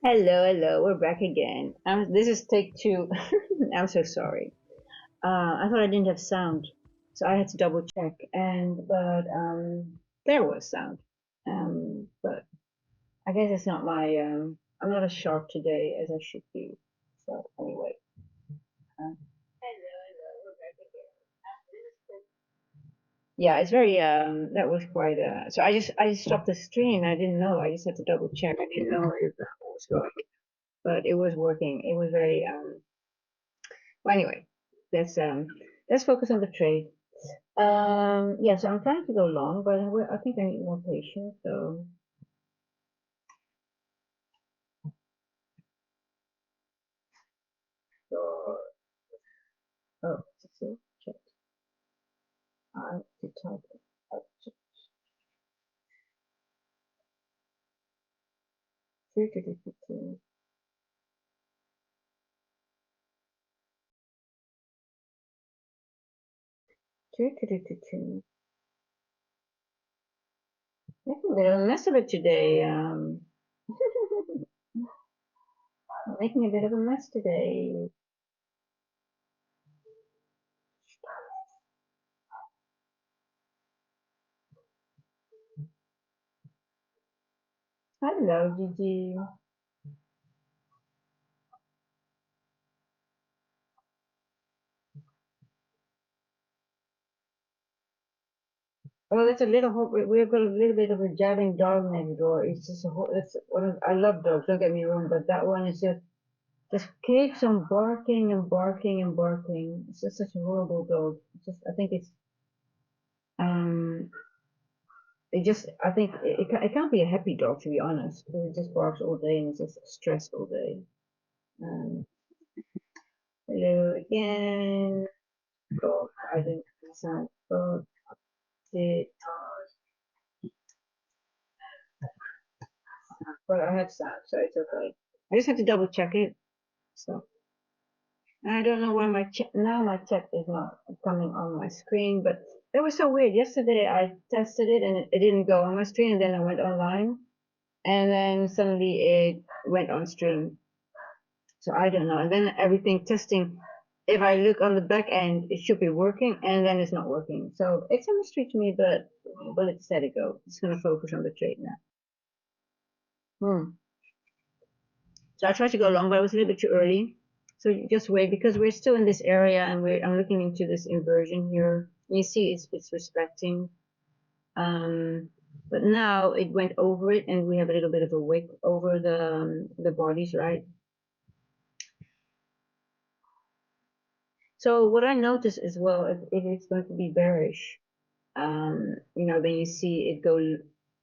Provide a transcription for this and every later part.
Hello, hello, we're back again. This is take two. I'm so sorry. I thought I didn't have sound, so I had to double check. But there was sound. But I guess it's not my. I'm not as sharp today as I should be. So anyway. Hello, hello, we're back again. Yeah, it's very. That was quite. So I just stopped the stream. I didn't know. I just had to double check. I didn't know if that was going, but it was working. It was very. Well, anyway, let's focus on the trade. Yeah, so I'm trying to go long, but I think I need more patience. So oh, see, check. I have to type it. Oh, two, two, two, two, two, two, two, two, two, two. Making a bit of a mess of it today. Making a bit of a mess today. Hello, Gigi. Well, it's a little. We've got a little bit of a jabbing dog next door. It's just a whole. It's one of. I love dogs. Don't get me wrong, but that one is just keeps on barking and barking and barking. It's just such a horrible dog. It's just, I think it's um. It just, I think it can't be a happy dog to be honest. Because it just barks all day and it's just stressed all day. Um. Hello again. Dog. I think it's not dog. It. But I have sound, so it's okay. I just have to double check it. So. I don't know why my chat now my chat is not coming on my screen, but that was so weird. Yesterday I tested it and it didn't go on my screen, and then I went online and then suddenly it went on stream. So I don't know. And then everything testing, if I look on the back end, it should be working, and then it's not working. So it's a mystery to me, but it's let it go. It's gonna focus on the trade now. Hmm. So I tried to go long, but it was a little bit too early. So you just wait because we're still in this area and I'm looking into this inversion here. You see it's respecting. Um, but now it went over it and we have a little bit of a wick over the bodies, right? So what I noticed as well, if it's going to be bearish, then you see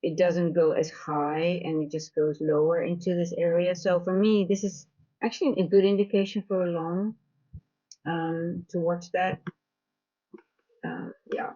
it doesn't go as high and it just goes lower into this area. So for me, this is actually a good indication for a long. To watch that. Yeah.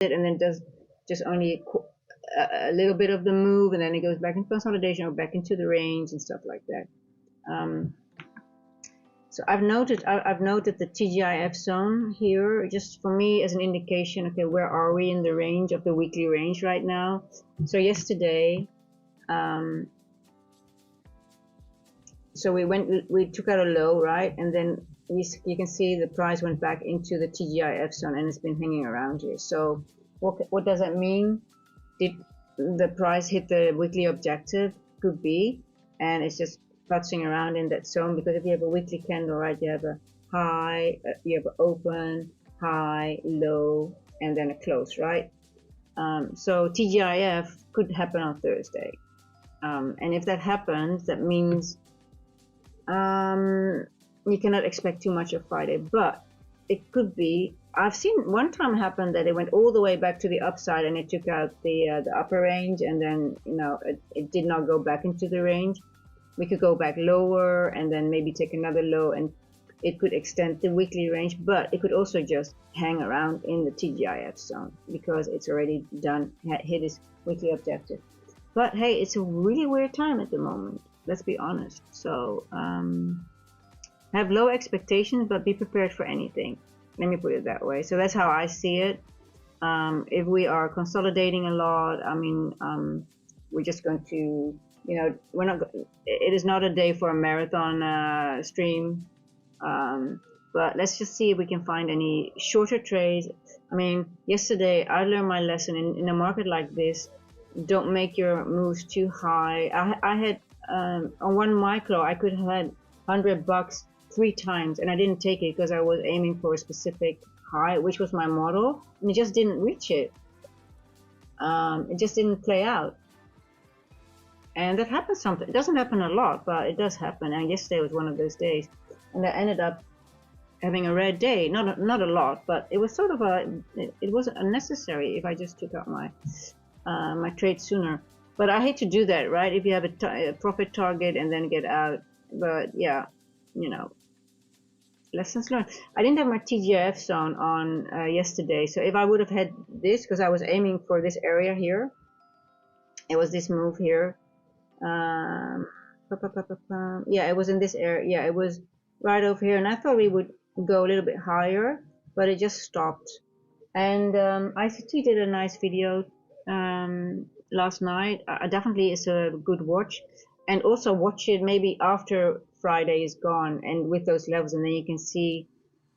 it and then does just only a little bit of the move, and then it goes back into consolidation or back into the range and stuff like that. So I've noted the TGIF zone here just for me as an indication. Okay, where are we in the range of the weekly range right now? So yesterday, so we took out a low, right, and then you can see the price went back into the TGIF zone and it's been hanging around here. So what does that mean? Did the price hit the weekly objective? Could be, and it's just bouncing around in that zone, because if you have a weekly candle, right, you have a high, you have an open, high, low, and then a close, right? So TGIF could happen on Thursday, and if that happens, that means you cannot expect too much of Friday, but it could be. I've seen one time happen that it went all the way back to the upside and it took out the upper range, and then it did not go back into the range. We could go back lower and then maybe take another low, and it could extend the weekly range, but it could also just hang around in the TGIF zone because it's already done, hit its weekly objective. But hey, it's a really weird time at the moment, let's be honest. So have low expectations, but be prepared for anything. Let me put it that way. So that's how I see it. If we are consolidating a lot, I mean, we're just going to, we're not. It is not a day for a marathon stream. But let's just see if we can find any shorter trades. I mean, yesterday I learned my lesson in a market like this. Don't make your moves too high. I had on one micro, I could have had $100 3 times, and I didn't take it because I was aiming for a specific high, which was my model, and it just didn't reach it. It just didn't play out, and that happens sometimes. It doesn't happen a lot, but it does happen. And yesterday was one of those days, and I ended up having a red day. Not a lot, but it was sort of it wasn't unnecessary if I just took out my my trade sooner. But I hate to do that, right? If you have a profit target and then get out. But yeah, lessons learned. I didn't have my TGIF zone on yesterday, so if I would have had this, because I was aiming for this area here, it was this move here. Yeah, it was in this area. Yeah, it was right over here, and I thought we would go a little bit higher, but it just stopped. And ICT did a nice video last night. Definitely is a good watch, and also watch it maybe after Friday is gone and with those levels, and then you can see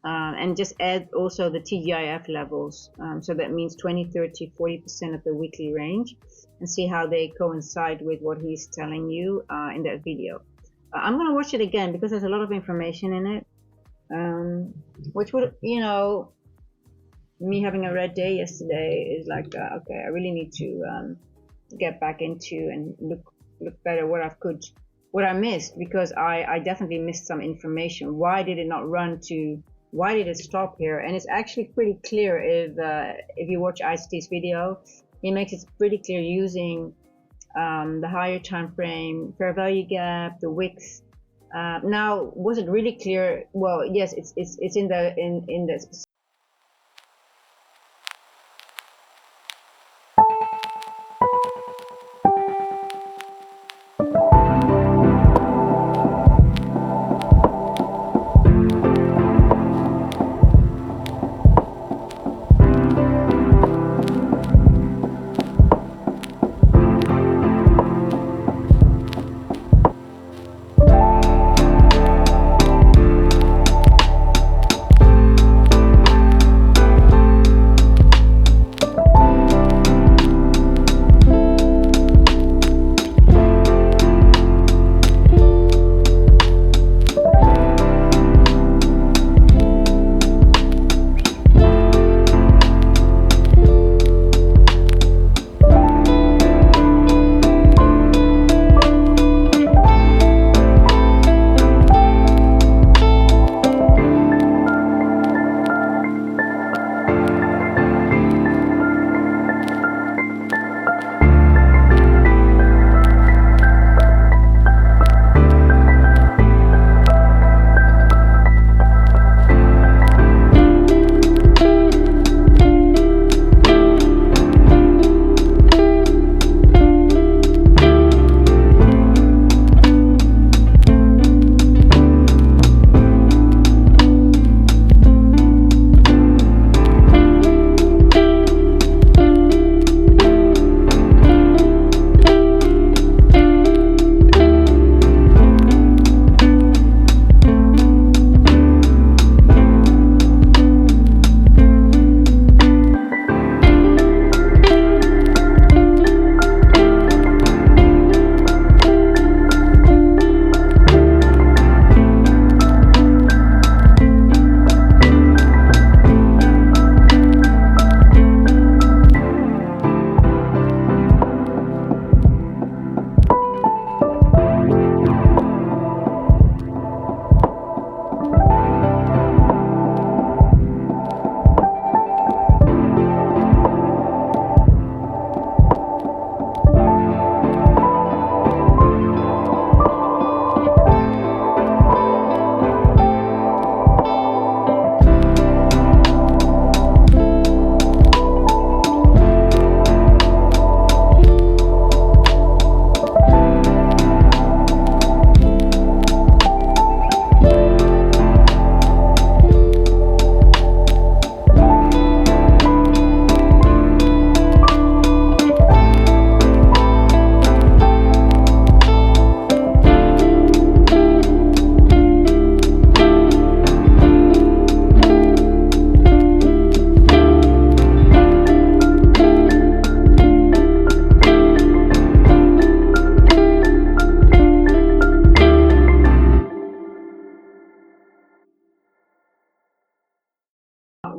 and just add also the TGIF levels, so that means 20, 30, 40% of the weekly range, and see how they coincide with what he's telling you in that video. I'm going to watch it again because there's a lot of information in it, which would, me having a red day yesterday is like, okay, I really need to get back into and look better what I missed, because I definitely missed some information. Why did it not run to, why did it stop here? And it's actually pretty clear if you watch ICT's video. He makes it pretty clear using the higher time frame, fair value gap, the wicks. Now, was it really clear? Well, yes, it's in the specific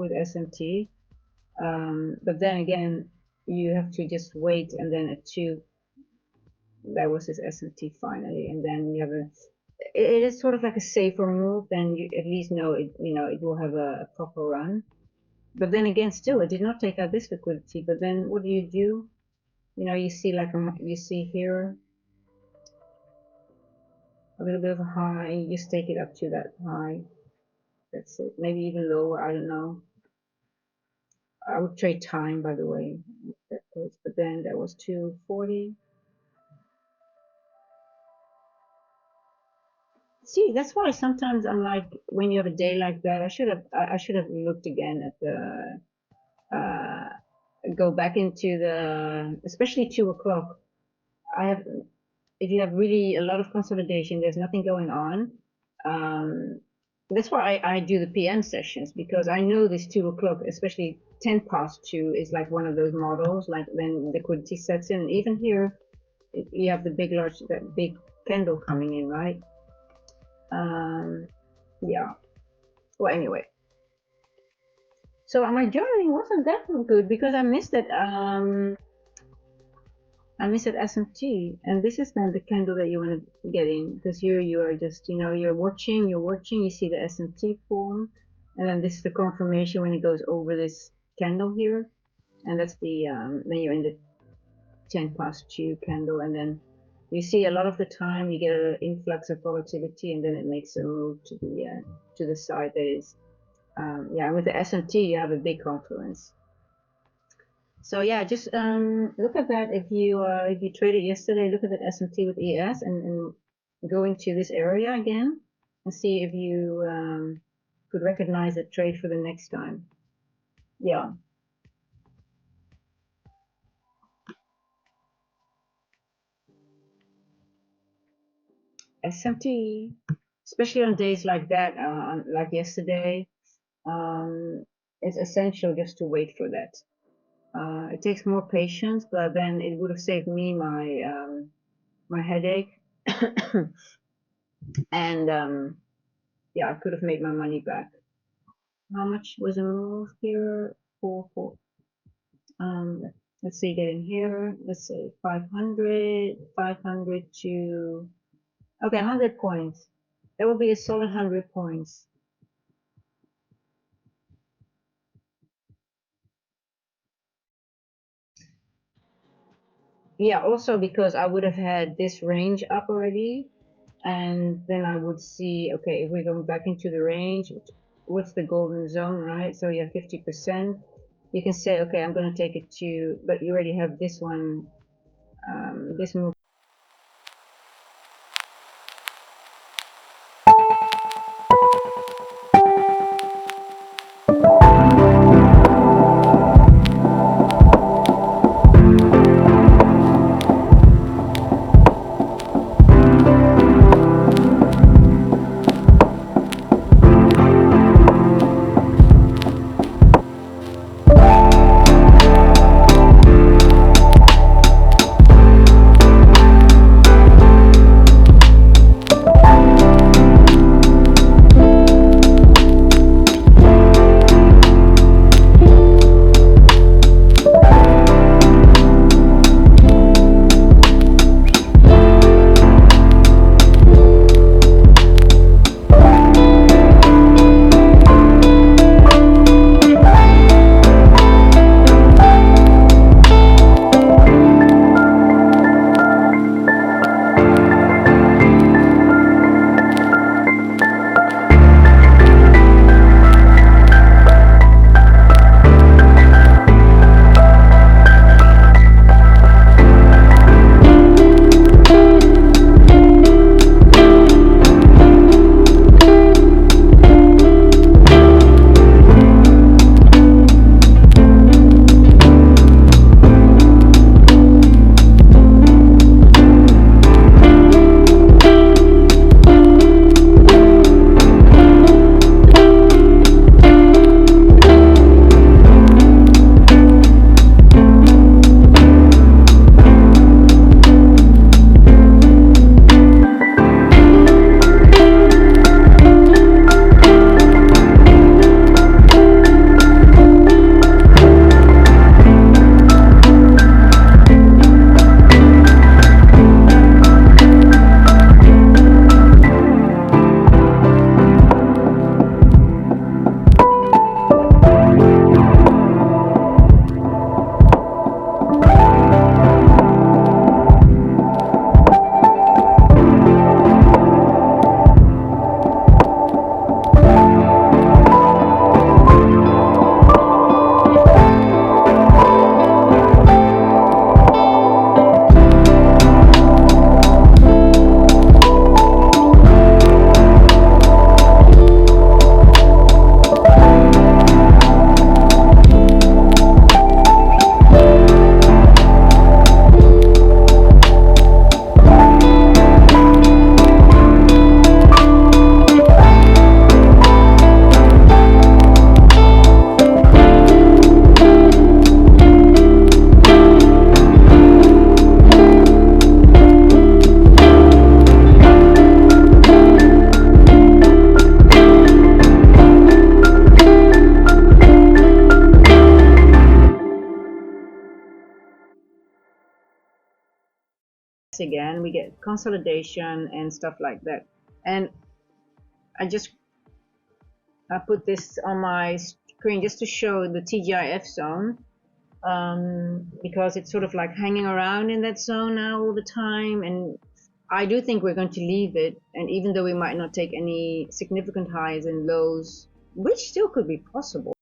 with SMT. But then again, you have to just wait, and then at 2, that was his SMT finally, and then you have it is sort of like a safer move. Then you at least know it, it will have a proper run. But then again, still, it did not take out this liquidity. But then what do? You see you see here a little bit of a high. You just take it up to that high. That's it. Maybe even lower. I don't know. I would trade time, by the way. But then that was 240. See, that's why sometimes I'm like, when you have a day like that, I should have looked again at the go back into the, especially 2 o'clock. If you have really a lot of consolidation, there's nothing going on. That's why I do the PM sessions, because I know this 2 o'clock, especially 10 past 2, is like one of those models, like then liquidity sets in. And even here, you have the that big candle coming in, right? Yeah. Well, anyway. So my journaling wasn't that good because I missed it. I missed it SMT, and this is then the candle that you want to get in, because you are just, you're watching, you see the SMT form, and then this is the confirmation when it goes over this candle here, and that's the then you're in the 10 past 2 candle, and then you see a lot of the time you get an influx of volatility, and then it makes a move to the side. That is, yeah, with the SMT you have a big confluence. So yeah, just look at that. If you traded yesterday, look at that SMT with ES, and go into this area again and see if you could recognize a trade for the next time. Yeah. SMT, especially on days like that, like yesterday, it's essential just to wait for that. It takes more patience, but then it would have saved me my headache, and yeah, I could have made my money back. How much was a move here? Four. Let's see, get in here. Let's say 500 to, okay, 100 points. That will be a solid 100 points. Yeah, also because I would have had this range up already, and then I would see, okay, if we're going back into the range, what's the golden zone, right? So you have 50%. You can say, okay, I'm going to take it to, but you already have this one, this move. again, we get consolidation and stuff like that. And I just put this on my screen just to show the TGIF zone, because it's sort of like hanging around in that zone now all the time, and I do think we're going to leave it, and even though we might not take any significant highs and lows, which still could be possible.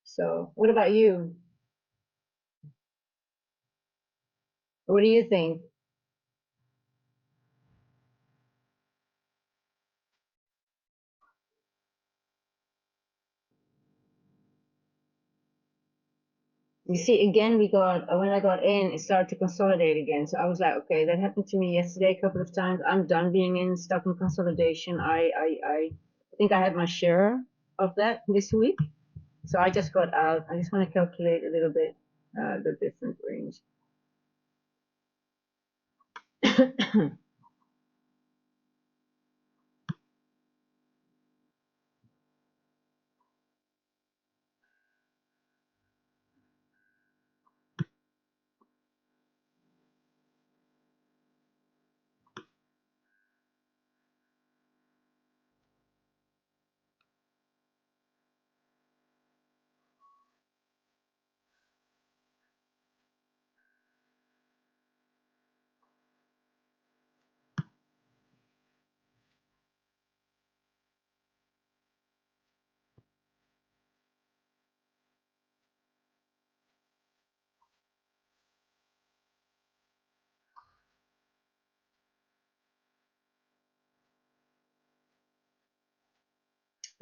So what about you? What do you think? You see, again, we got when I got in, it started to consolidate again. So I was like, okay, that happened to me yesterday a couple of times. I'm done being in stock and consolidation. I think I had my share of that this week. So I just got out. I just want to calculate a little bit the different range.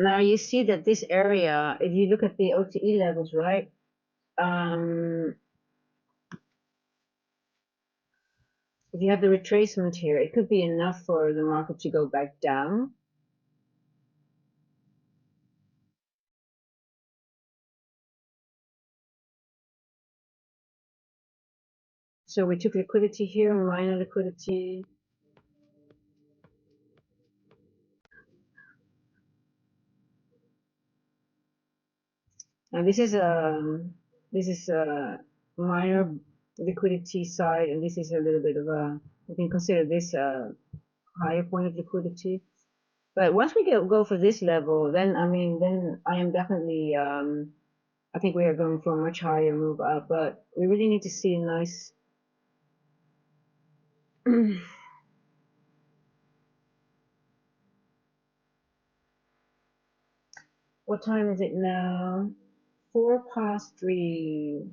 Now you see that this area, if you look at the OTE levels, right? If you have the retracement here, it could be enough for the market to go back down. So we took liquidity here, minor liquidity. And this is a minor liquidity side, and this is a little bit of a, you can consider this a higher point of liquidity. But once we go for this level, then then I am definitely I think we are going for a much higher move up, but we really need to see a nice what time is it now? 3:04.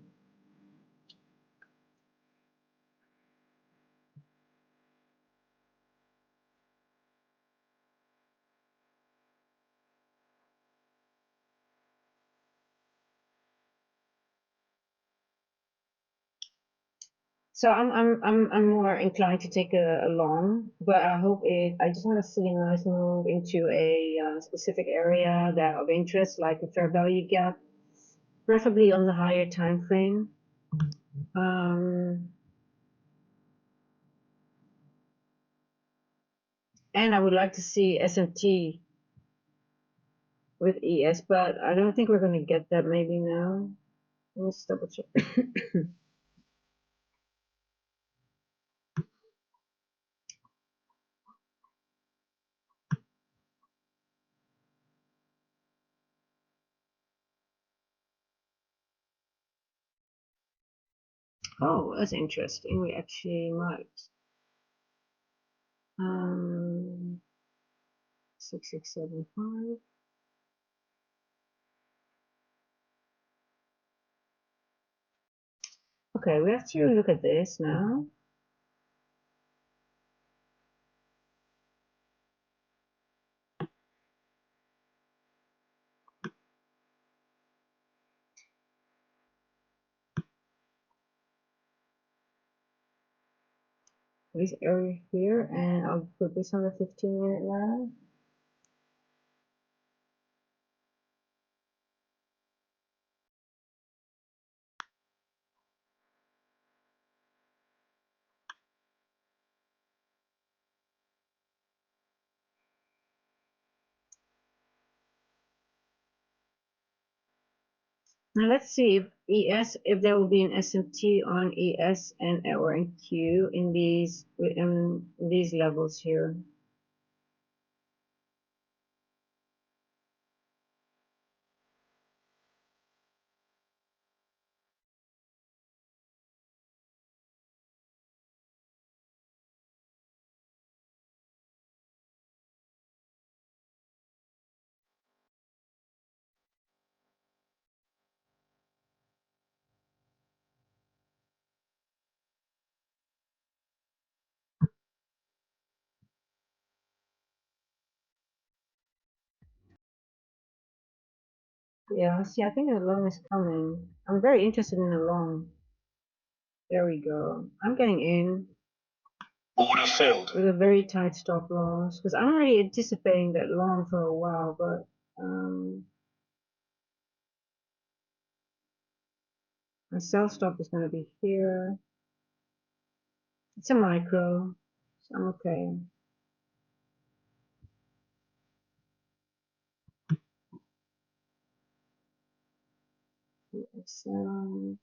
So I'm more inclined to take a long, but I hope it. I just want to see a nice move into a specific area that of interest, like a fair value gap, preferably on the higher time frame. And I would like to see SMT with ES, but I don't think we're going to get that maybe now. Let's double check. Oh, that's interesting. We actually might. 6675. Okay, we have to look at this now. This area here, and I'll put this on the 15-minute now. Now let's see if there will be an SMT on ES and or in Q in these levels here. Yeah, see, I think the long is coming. I'm very interested in the long. There we go. I'm getting in. Order failed. With a very tight stop loss, because I'm already anticipating that long for a while, but my sell stop is going to be here. It's a micro, so I'm okay. So,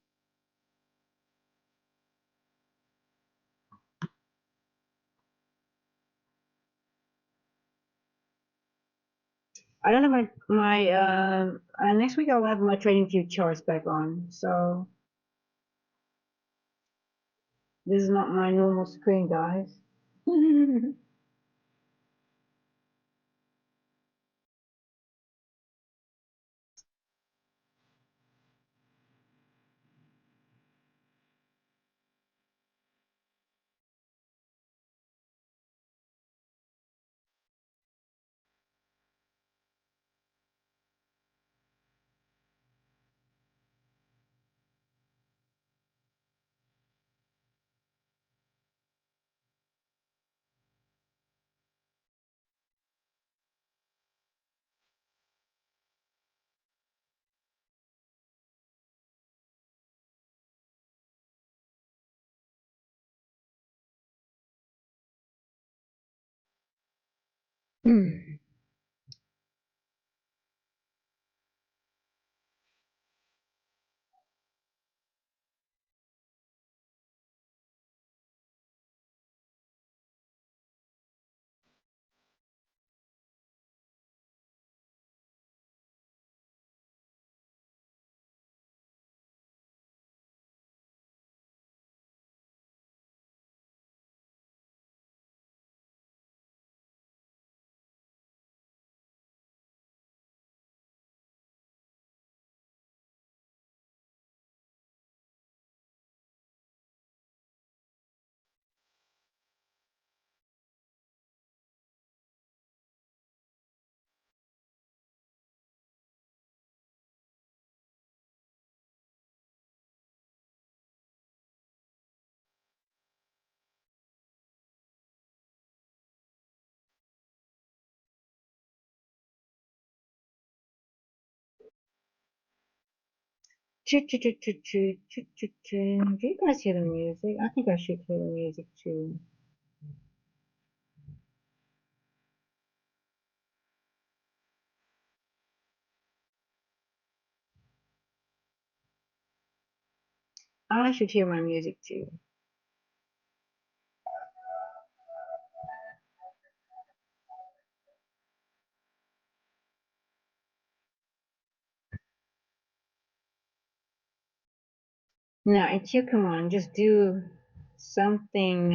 I don't have my next week I'll have my trading view charts back on. So this is not my normal screen, guys. Mm. Choo, choo, choo, choo, choo, choo, choo, choo. Do you guys hear the music? I think I should hear the music too. I should hear my music too. Now, it's you, come on, just do something.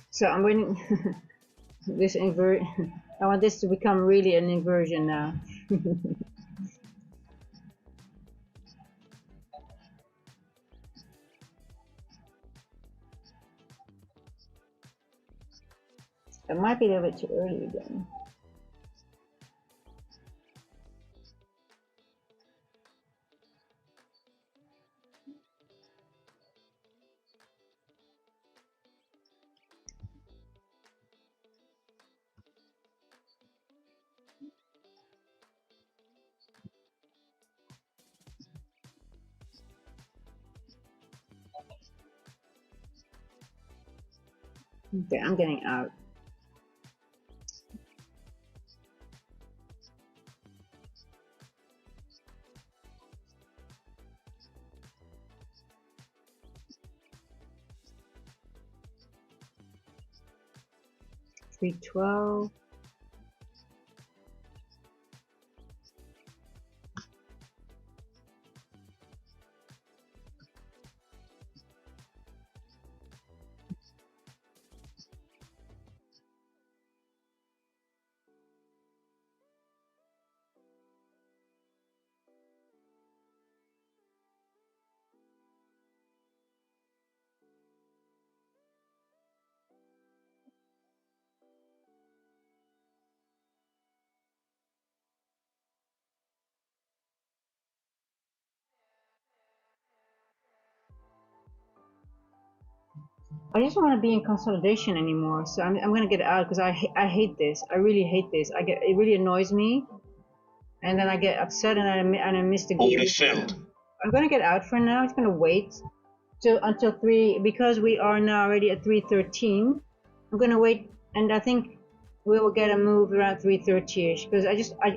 So I'm waiting. This invert. I want this to become really an inversion now. It might be a little bit too early again. Okay, I'm getting out. $3.12. I just don't want to be in consolidation anymore, so I'm gonna get out because I hate this. I really hate this. It really annoys me, and then I get upset and I miss the game. Order failed. I'm gonna get out for now. It's gonna wait until 3 because we are now already at 3:13. I'm gonna wait, and I think we will get a move around 3:30ish because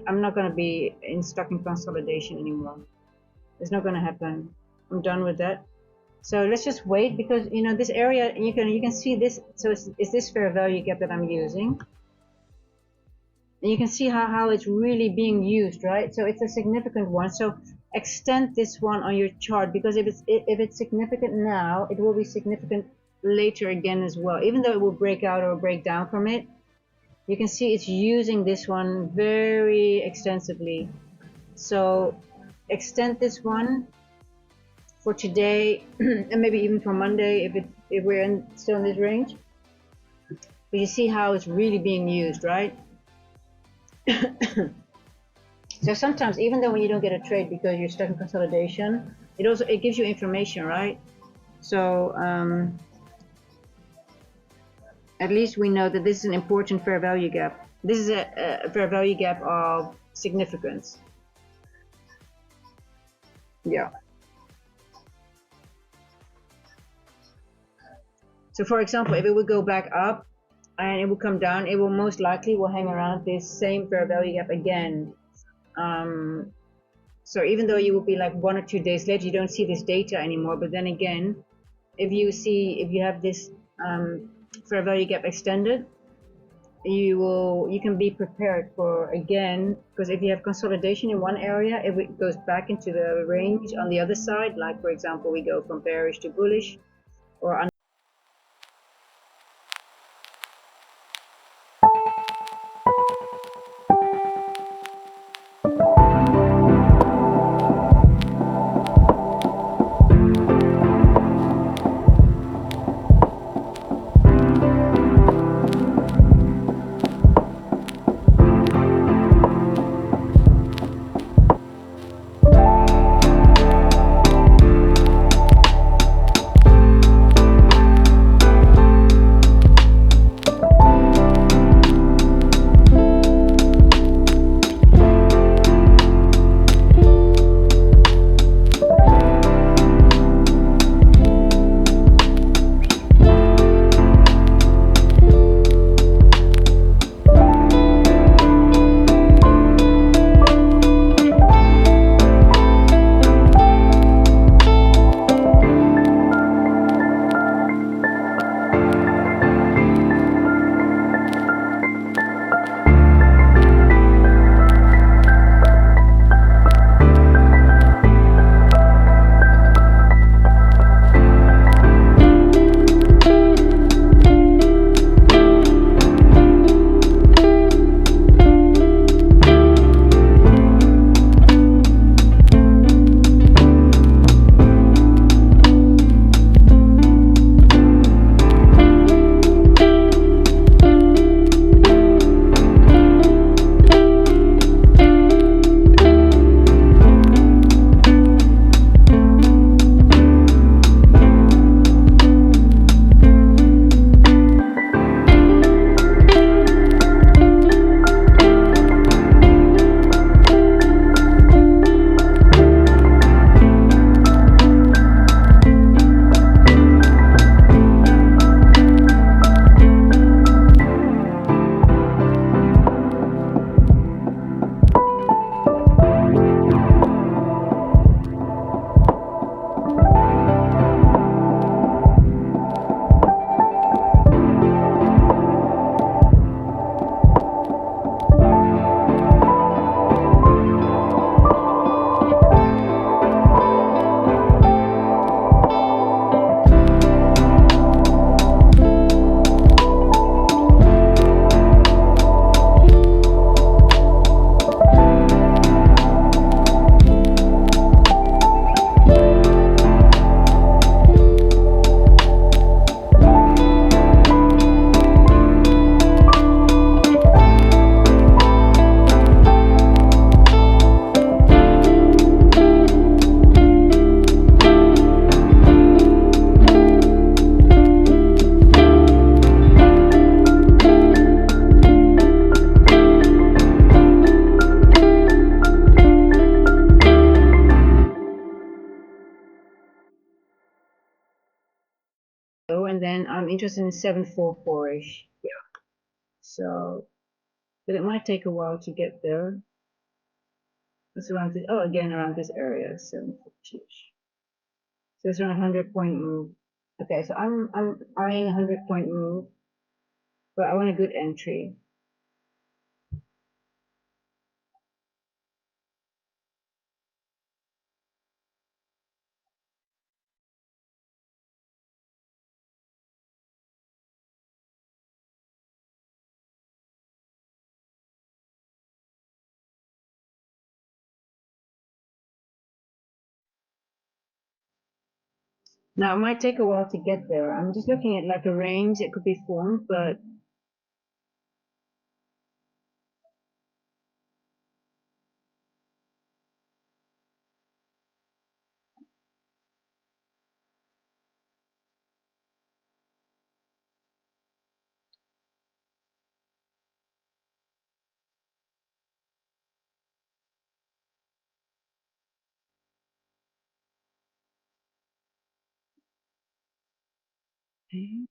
I'm not gonna be stuck in consolidation anymore. It's not gonna happen. I'm done with that. So let's just wait, because you know this area, you can see this. So it's this fair value gap that I'm using. And you can see how it's really being used, right? So it's a significant one. So extend this one on your chart, because if it's significant now, it will be significant later again as well. Even though it will break out or break down from it, you can see it's using this one very extensively. So extend this one for today and maybe even for Monday if we're still in this range. But you see how it's really being used, right? So sometimes, even though when you don't get a trade because you're stuck in consolidation, it gives you information, right? So at least we know that this is an important fair value gap. This is a fair value gap of significance. Yeah. So for example, if it would go back up and it will come down, it will most likely hang around this same fair value gap again. So even though you will be like 1 or 2 days later, you don't see this data anymore. But then again, if you have this fair value gap extended, you can be prepared for again, because if you have consolidation in one area, if it goes back into the range on the other side, like for example, we go from bearish to bullish, or and then I'm interested in 744-ish. Yeah. So, but it might take a while to get there. It's around this, again around this area, 742-ish. So it's around 100-point move. Okay, so I'm eyeing a 100-point move, but I want a good entry. Now, it might take a while to get there. I'm just looking at like a range that could be formed, but okay.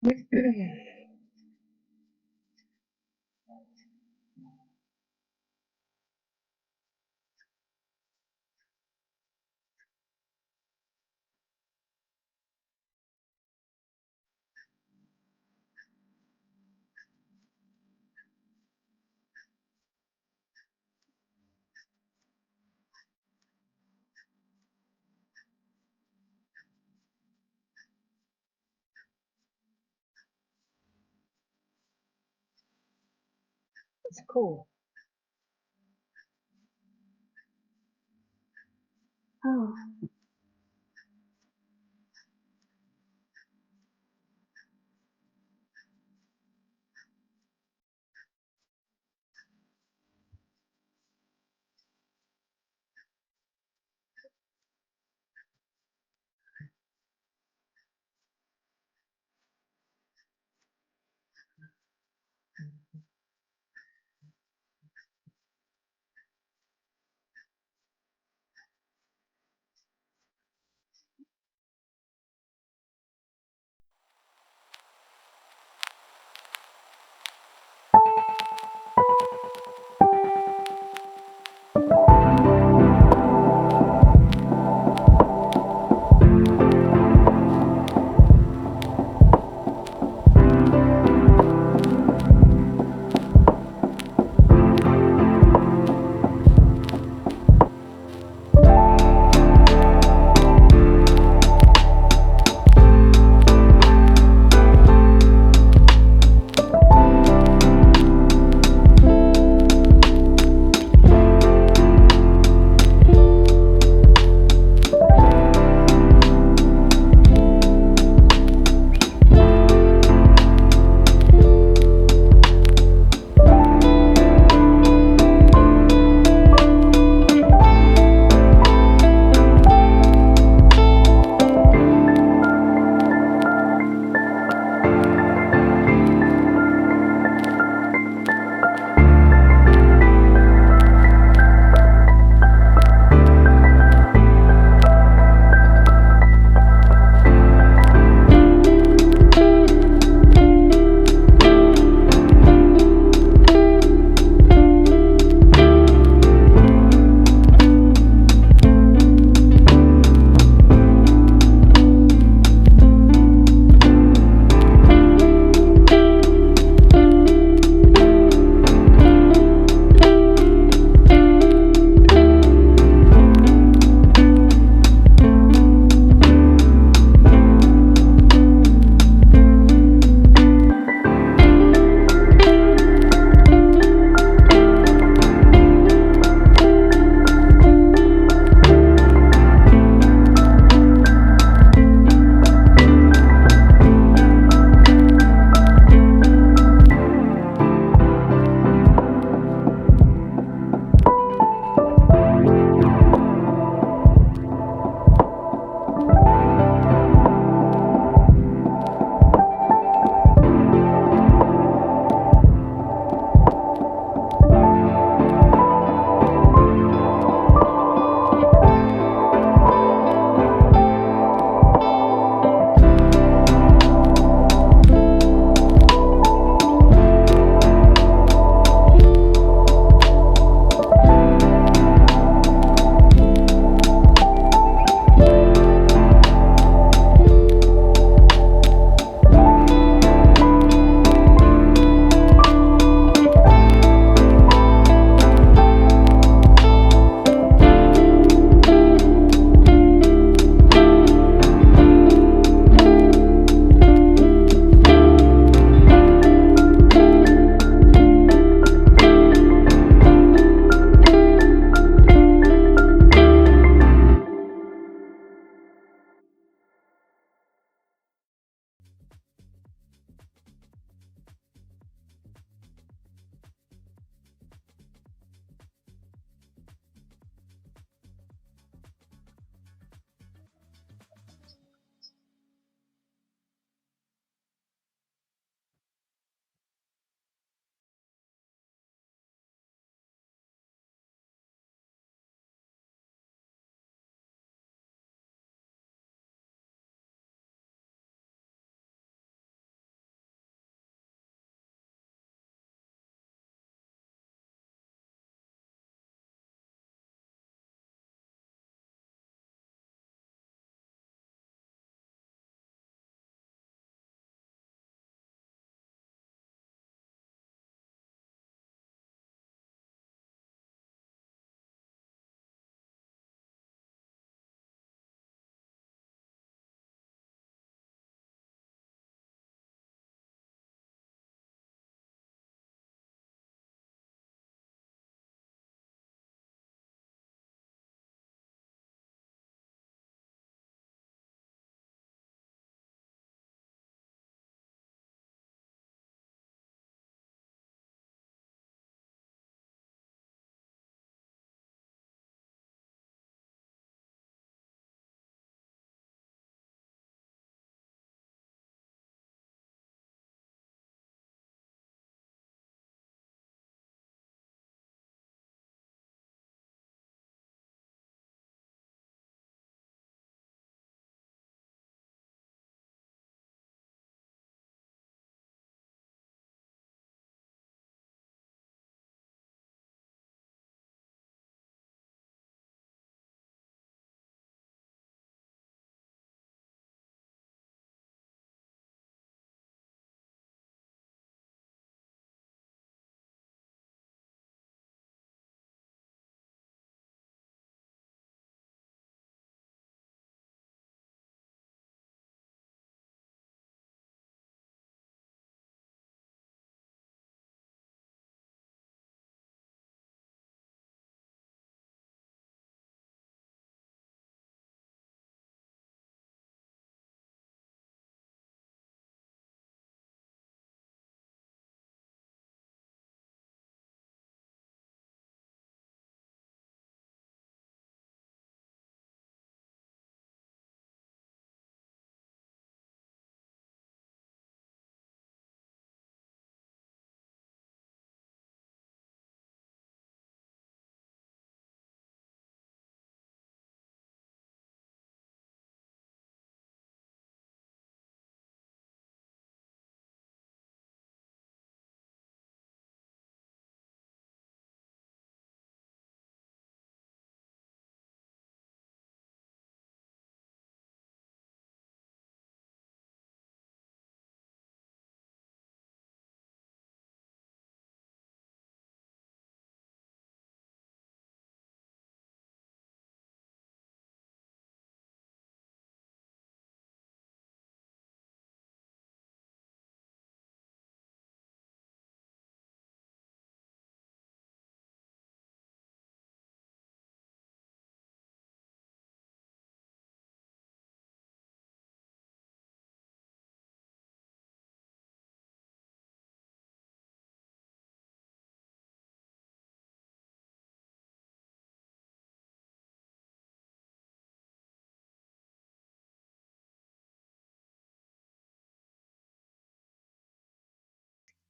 It's cool. Oh,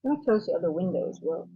Let me close the other window as well.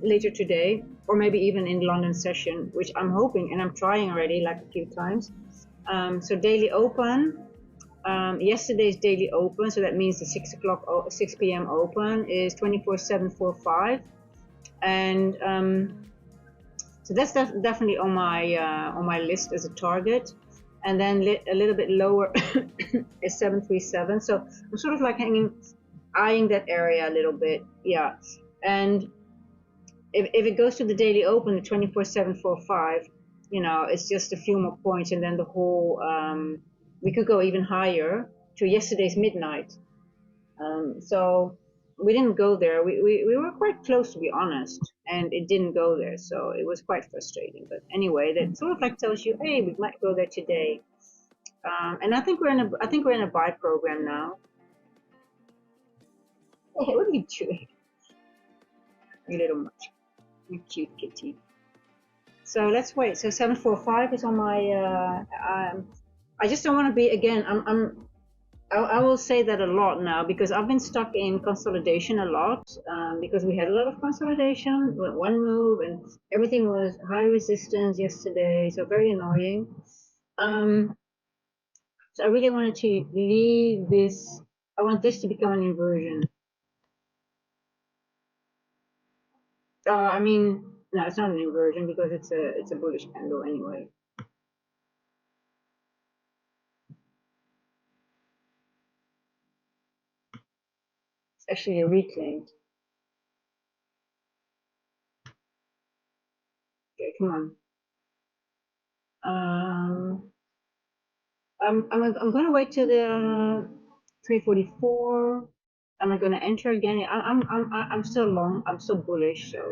Later today, or maybe even in London session, which I'm hoping, and I'm trying already like a few times. So daily open, yesterday's daily open, so that means the 6 p.m. open is 24/7/45, and so that's definitely on my list as a target. And then a little bit lower is 737. So I'm sort of like eyeing that area a little bit, yeah. And if it goes to the daily open, the 24/7/45, it's just a few more points, and then the whole we could go even higher to yesterday's midnight. So we didn't go there. We were quite close, to be honest, and it didn't go there. So it was quite frustrating. But anyway, that sort of like tells you, hey, we might go there today. And I think we're in a buy program now. Hey, what are you doing? You little much. You cute kitty. So let's wait. So 745 is on my. I just don't want to be again. I will say that a lot now because I've been stuck in consolidation a lot because we had a lot of consolidation, one move, and everything was high resistance yesterday. So very annoying. So I really wanted to leave this. I want this to become an inversion. I mean, no, it's not an inversion because it's a bullish candle anyway. actually a reclaim. Okay, come on. I'm gonna wait till the 344. Am I gonna enter again? I'm still long. I'm still bullish. So,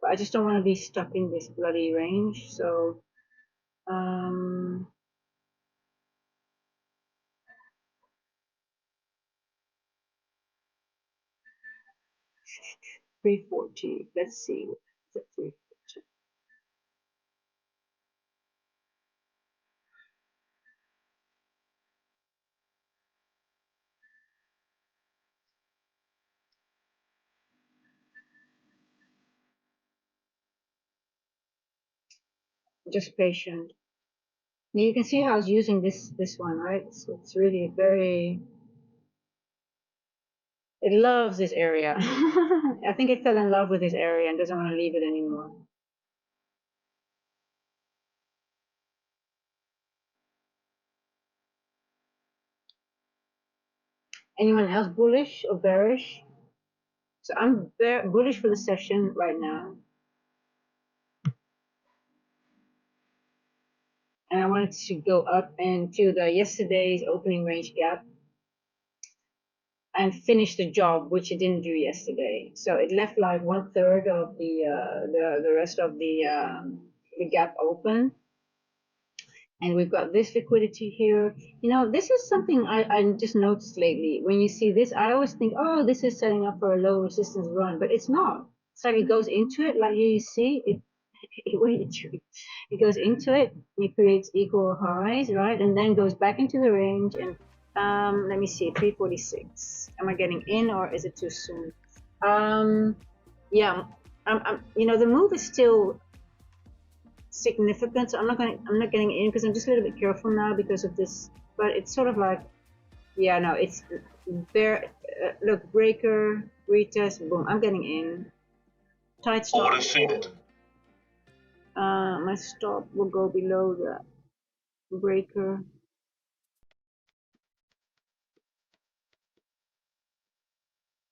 but I just don't want to be stuck in this bloody range. So, um, 340. Let's see. What's it, 340? Just patient. Now you can see how I was using this one, right? So it's really very. It loves this area. I think it fell in love with this area and doesn't want to leave it anymore. Anyone else bullish or bearish? So I'm bullish for the session right now. And I wanted to go up into the yesterday's opening range gap and finish the job, which it didn't do yesterday. So it left like 1/3 of the rest of the gap open. And we've got this liquidity here. You know, this is something I just noticed lately. When you see this, I always think, oh, this is setting up for a low resistance run, but it's not. It's like it goes into it, like you see, it goes into it, it creates equal highs, right? And then goes back into the range. And let me see, 346. Am I getting in or is it too soon? Yeah, you know, the move is still significant. So I'm not getting in because I'm just a little bit careful now because of this. But it's sort of like, yeah, no, it's there. Look, breaker, retest, boom. I'm getting in. Tight stop. My stop will go below the breaker.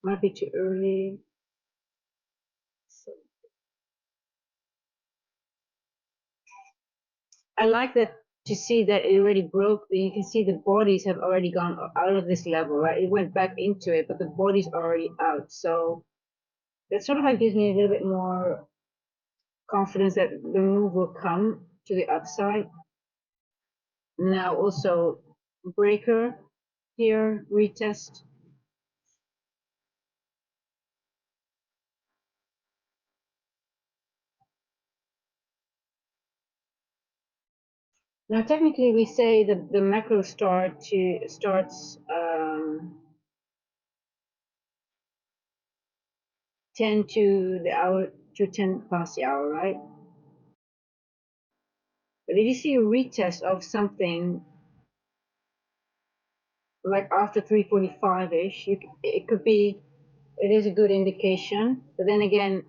Might be too early. So I like that to see that it already broke. You can see the bodies have already gone out of this level, right? It went back into it, but the bodies are already out. So that sort of like gives me a little bit more confidence that the move will come to the upside. Now also breaker here, retest. Now technically we say the macro starts 10 to the hour to 10 past the hour, right? But if you see a retest of something like after 345-ish, it could be, it is a good indication. But then again,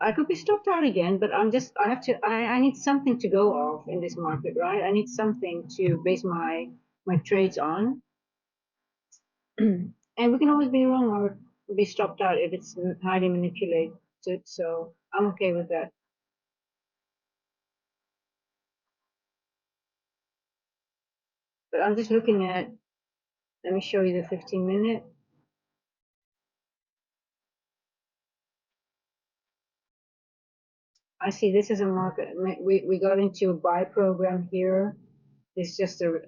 I could be stopped out again, but I need something to go off in this market, right? I need something to base my trades on. And we can always be wrong or be stopped out if it's highly manipulated. So I'm okay with that. But I'm just looking at, let me show you the 15-minute. I see this is a market. We got into a buy program here. It's just a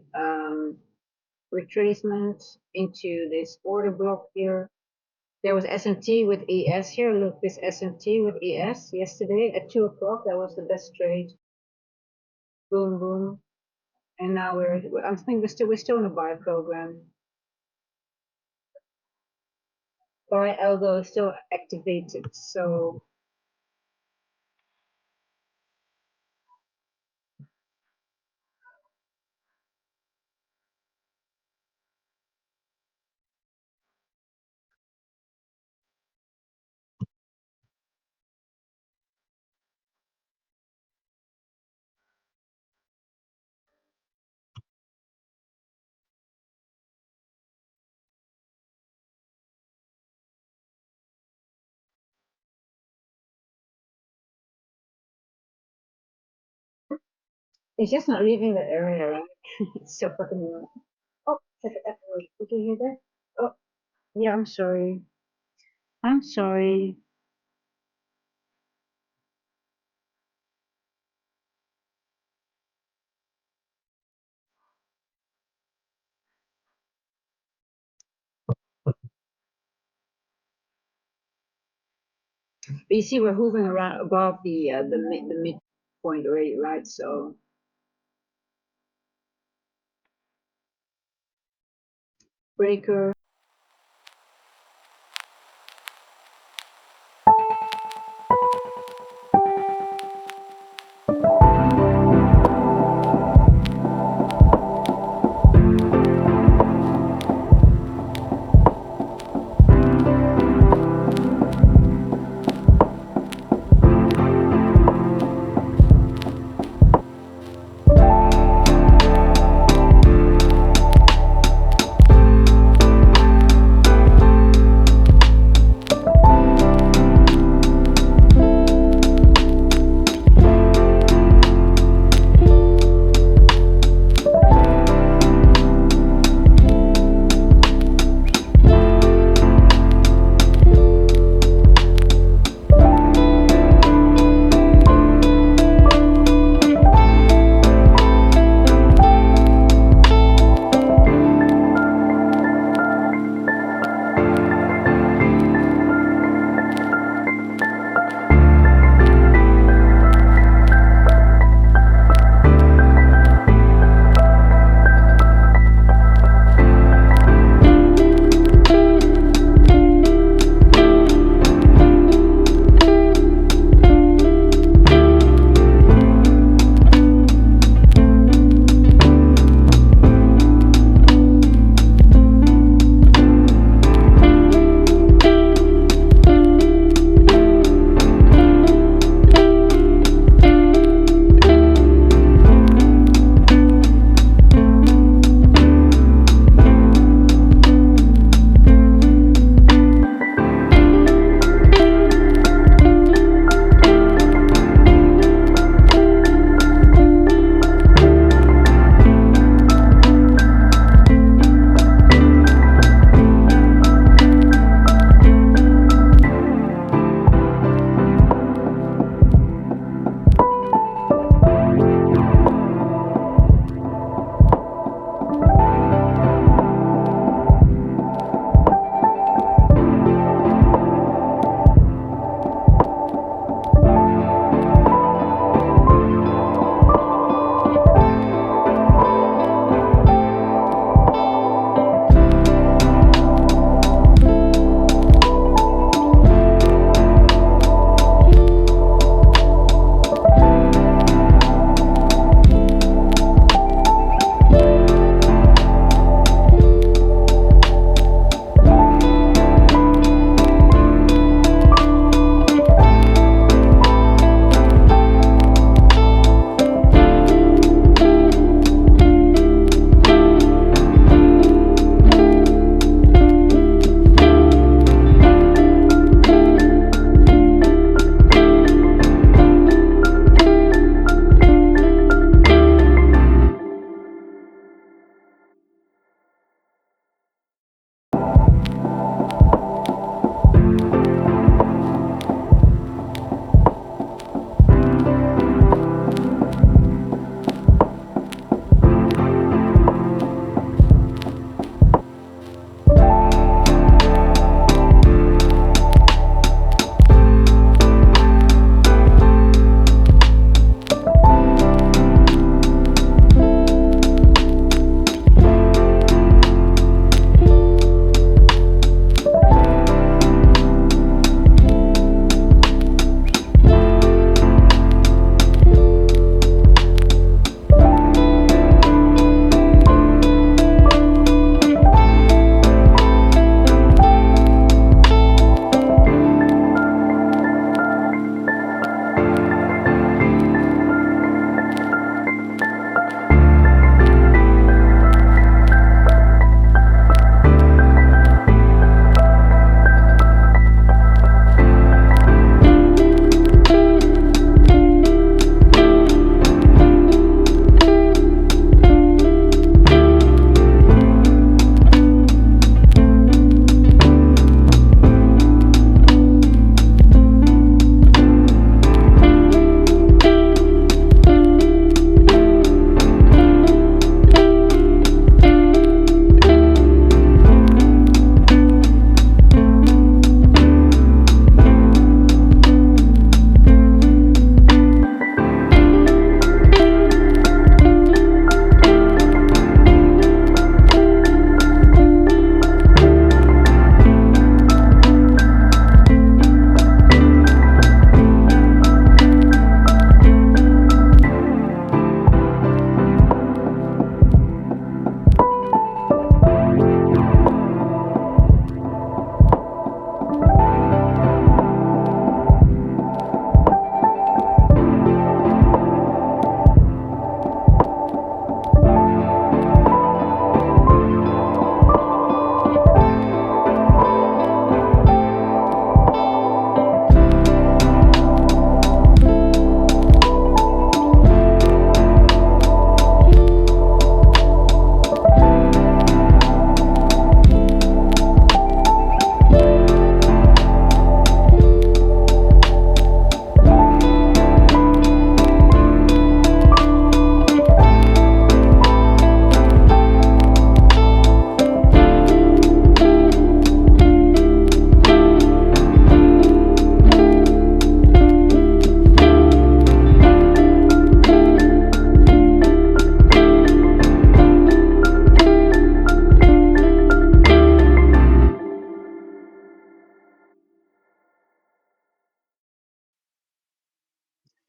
retracement into this order block here. There was S&T with ES here. Look, this S&T with ES yesterday at 2 o'clock. That was the best trade. Boom, boom. And now I think we're still in a buy program. Buy algo is still activated. So It's just not leaving the area, right? It's so fucking annoying. Oh, check it out. Did you hear that? Oh, yeah, I'm sorry. I'm sorry. But you see, we're hovering around above the midpoint already, right? So breaker.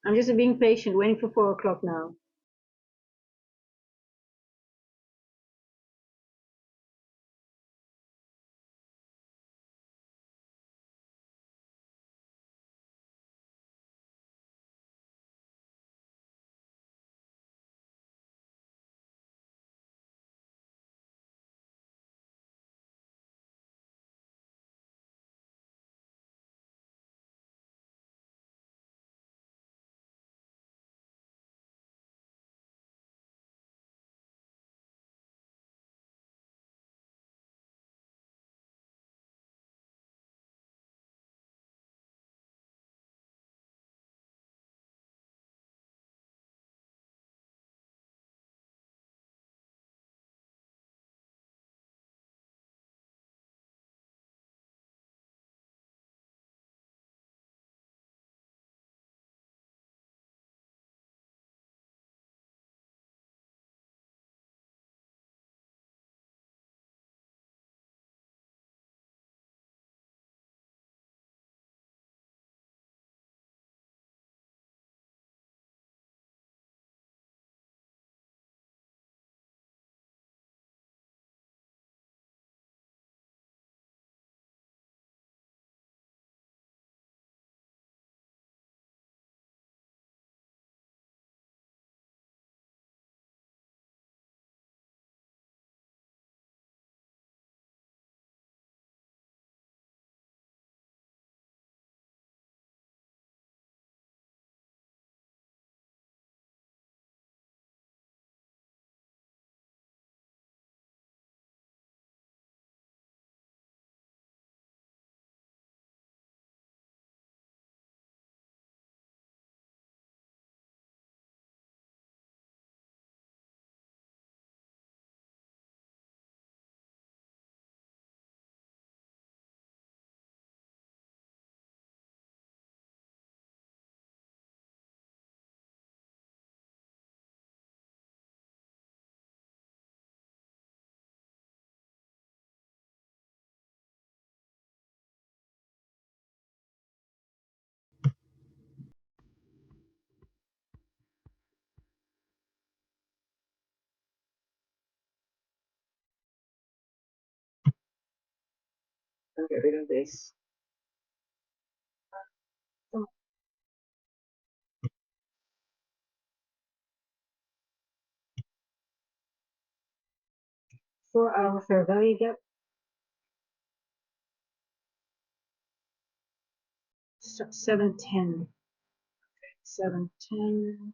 I'm just being patient, waiting for 4 o'clock now. I'll get rid of this. 4 hour fair value gap. 710. 710.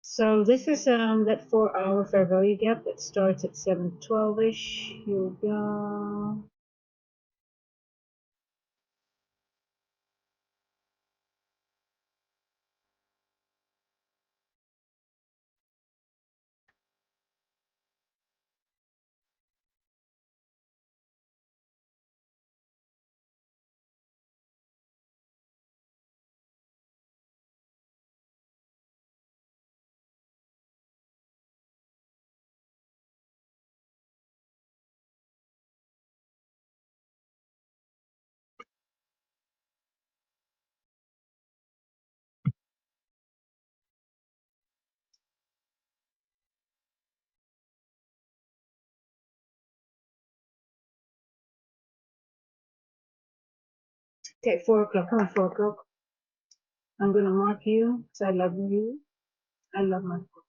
So this is that 4 hour fair value gap that starts at 712-ish. Here we go. Okay, 4 o'clock. Come on, 4 o'clock. I'm gonna mark you because I love you. I love my phone.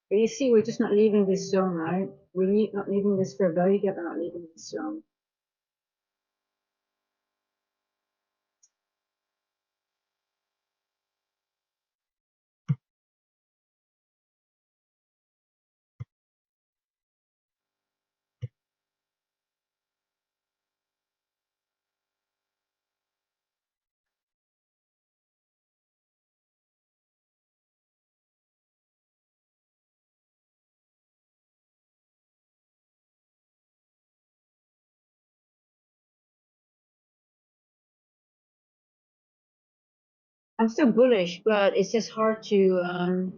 But you see, we're just not leaving this zone, right? We're not leaving this fair value gap. We're not leaving this zone. I'm still bullish, but it's just hard to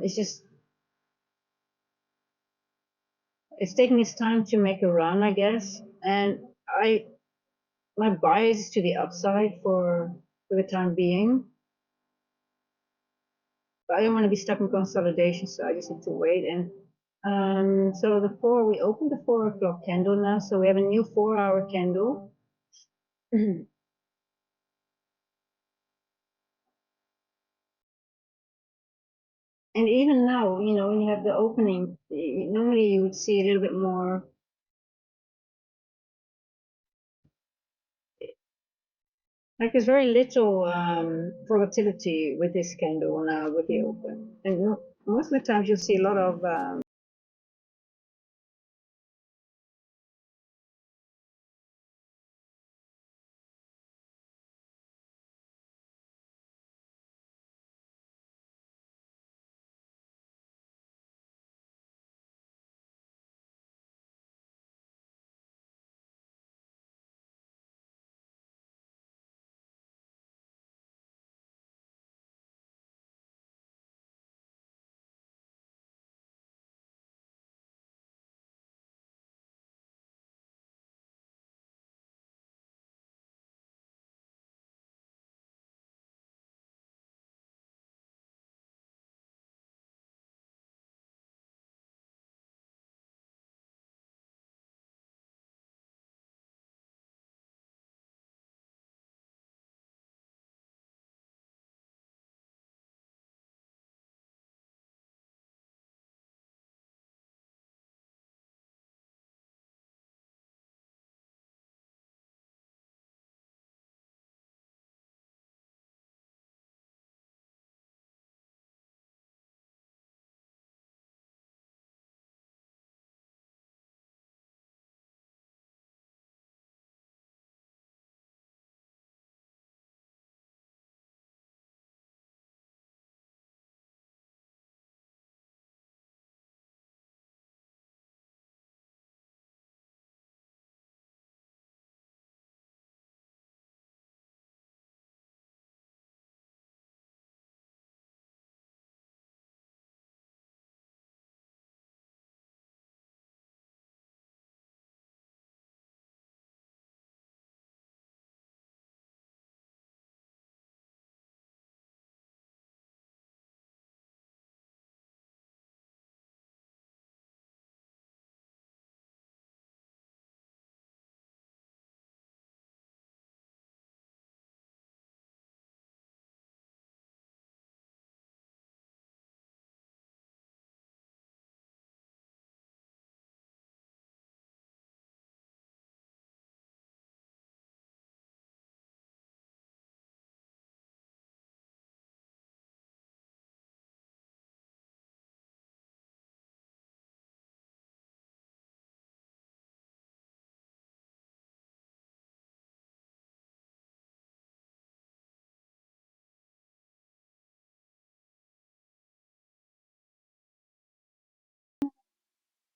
it's just it's taking its time to make a run, I guess. And I my bias is to the upside for the time being. But I don't want to be stuck in consolidation, so I just need to wait. And so we opened the 4 o'clock candle now, so we have a new 4-hour candle. And even now, when you have the opening, normally you would see a little bit more. Like there's very little volatility with this candle now with the open, and most of the times you'll see a lot of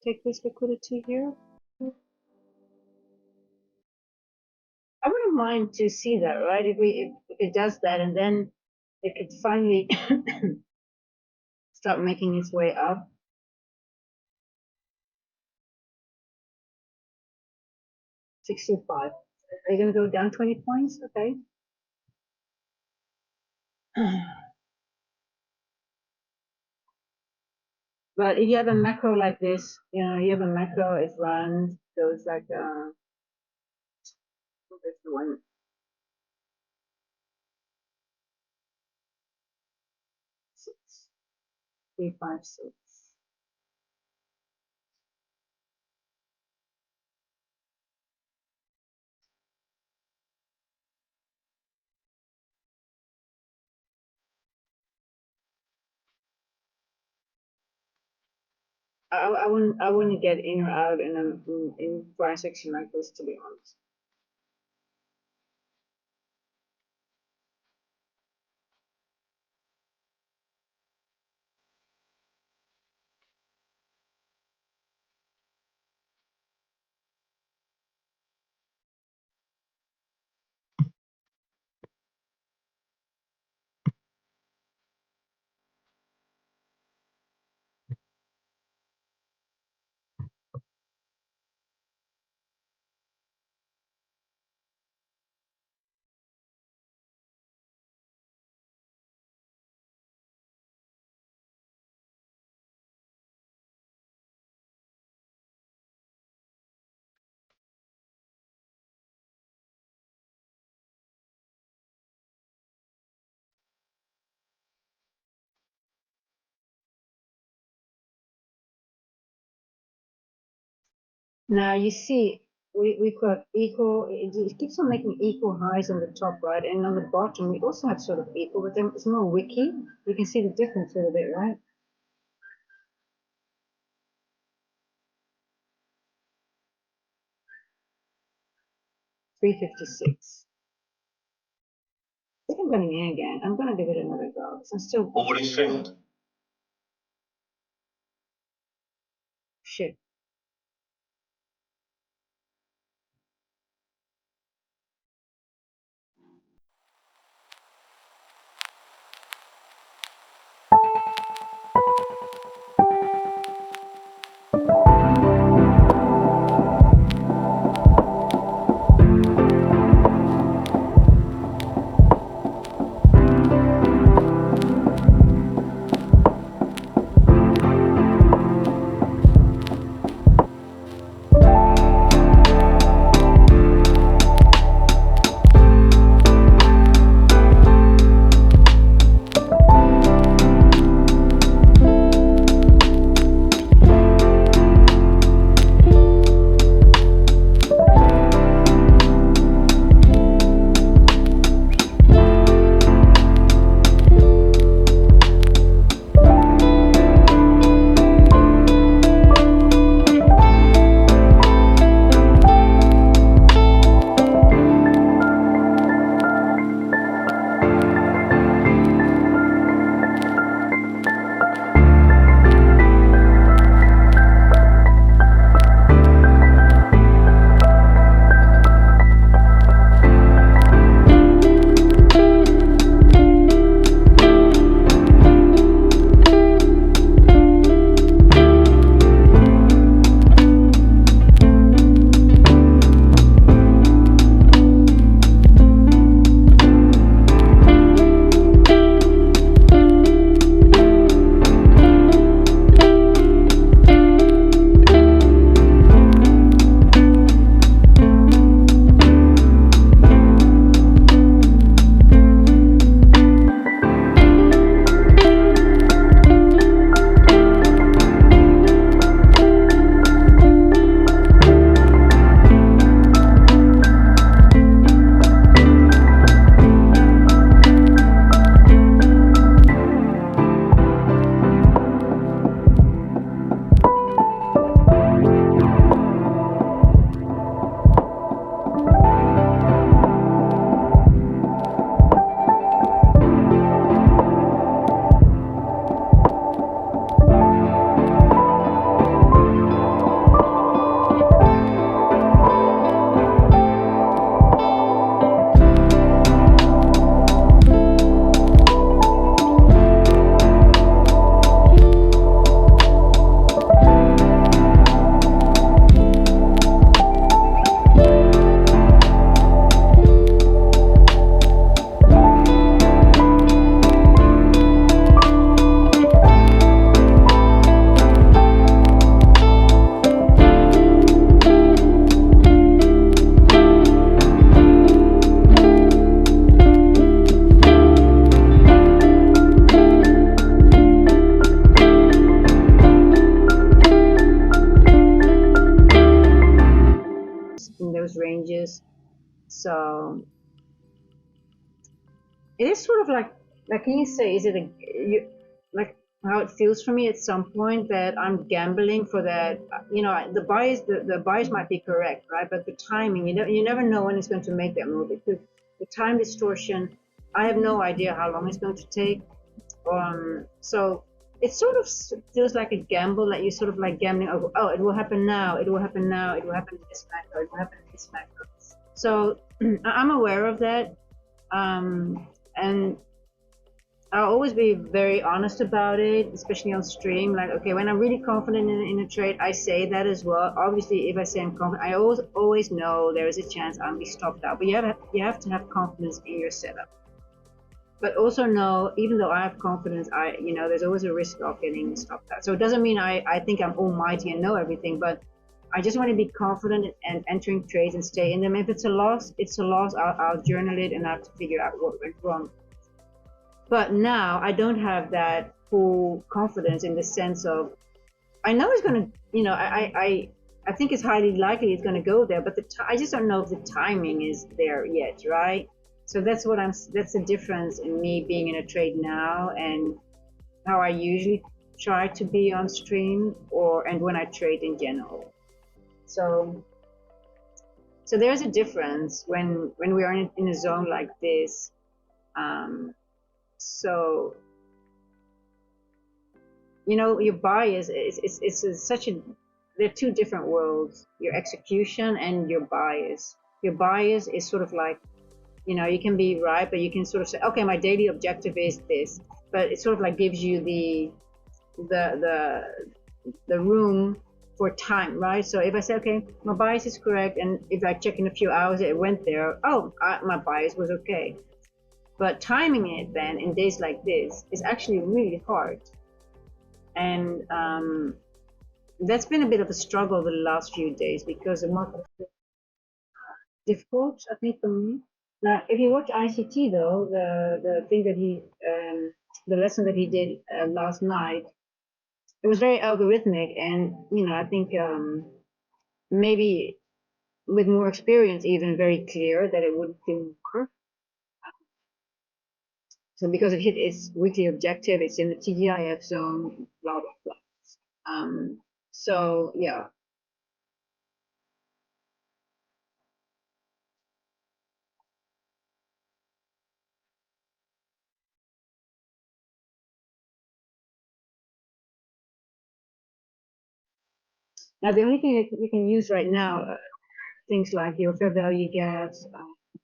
take this liquidity here. I wouldn't mind to see that, right? If it does that, and then it could finally start making its way up. 65. Are you going to go down 20 points? Okay. But if you have a macro like this, you have a macro, it runs, goes like, what's the one? 6, 3, 5, 6. I wouldn't get in or out in price action like this, to be honest. Now you see, we've got equal, it keeps on making equal highs on the top right, and on the bottom we also have sort of equal, but then it's more wicky. You can see the difference a little bit, right? 356. I think I'm going in again. I'm going to give it another go. I'm still. Already filmed. Shit. In those ranges. So it is sort of like can you say, is it like how it feels for me at some point that I'm gambling for that, the buyers might be correct, right? But the timing, you never know when it's going to make that move. Because the time distortion, I have no idea how long it's going to take. So it sort of feels like a gamble, that you sort of like gambling. Oh, it will happen now. It will happen now. It will happen in this macro. It will happen in this macro. So I'm aware of that, and I'll always be very honest about it, especially on stream. Like, okay, when I'm really confident in a trade, I say that as well. Obviously, if I say I'm confident, I always know there is a chance I'll be stopped out. But you have to have confidence in your setup. But also know, even though I have confidence, there's always a risk of getting stopped out. So it doesn't mean I think I'm almighty and know everything, but I just want to be confident and entering trades and stay in them. If it's a loss, it's a loss. I'll journal it and I have to figure out what went wrong. But now I don't have that full confidence, in the sense of I know it's gonna, I think it's highly likely it's going to go there, but I just don't know if the timing is there yet, right? So that's the difference in me being in a trade now and how I usually try to be on stream and when I trade in general. So there's a difference when we are in a zone like this. So your bias is such a, they're two different worlds, your execution and your bias. Your bias is sort of like, you can be right, but you can sort of say, okay, my daily objective is this, but it sort of like gives you the room for time, right? So if I say, okay, my bias is correct, and if I check in a few hours it went there, my bias was okay. But timing it then in days like this is actually really hard. And that's been a bit of a struggle the last few days because the market is difficult, I think, for me. Now, if you watch ICT though, the thing that the lesson that he did last night, it was very algorithmic, and I think maybe with more experience, even very clear that it would do more. So because it hit its weekly objective, it's in the TGIF zone, blah blah blah. So yeah. Now the only thing that we can use right now, things like your fair value gaps,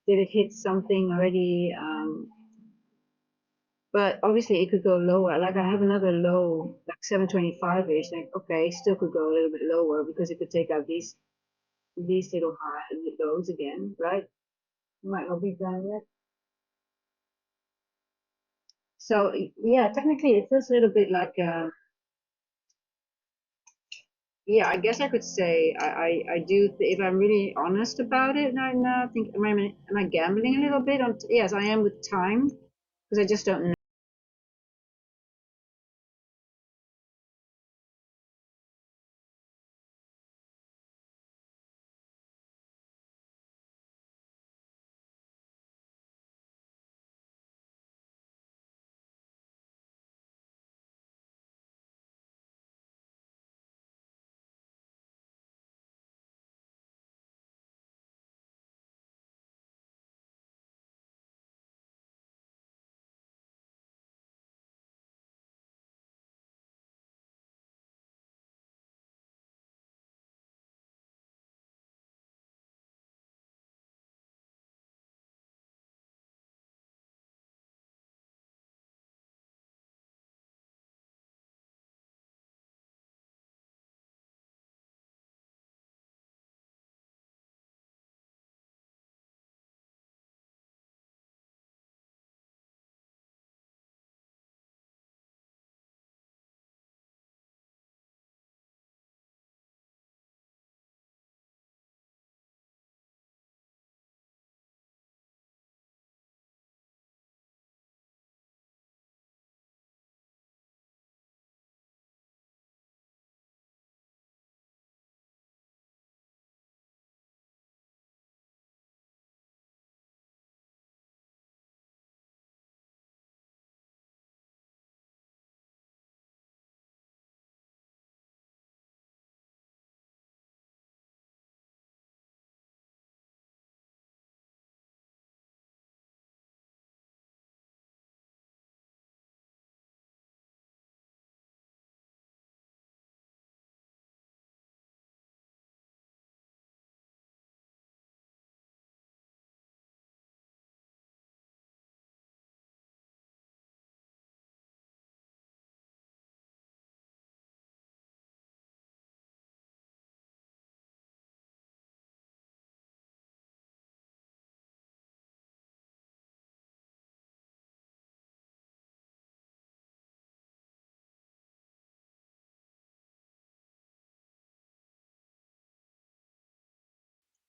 did it hit something already? But obviously it could go lower. Like I have another low, like 725-ish. Like okay, still could go a little bit lower because it could take out these little high lows again, right? Might not be done yet. So yeah, technically it feels a little bit like yeah, I guess I could say I do if I'm really honest about it right now. I think am I gambling a little bit on? Yes, I am with time because I just don't know.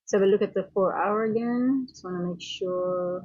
So we look at the 4 hour again. Just want to make sure.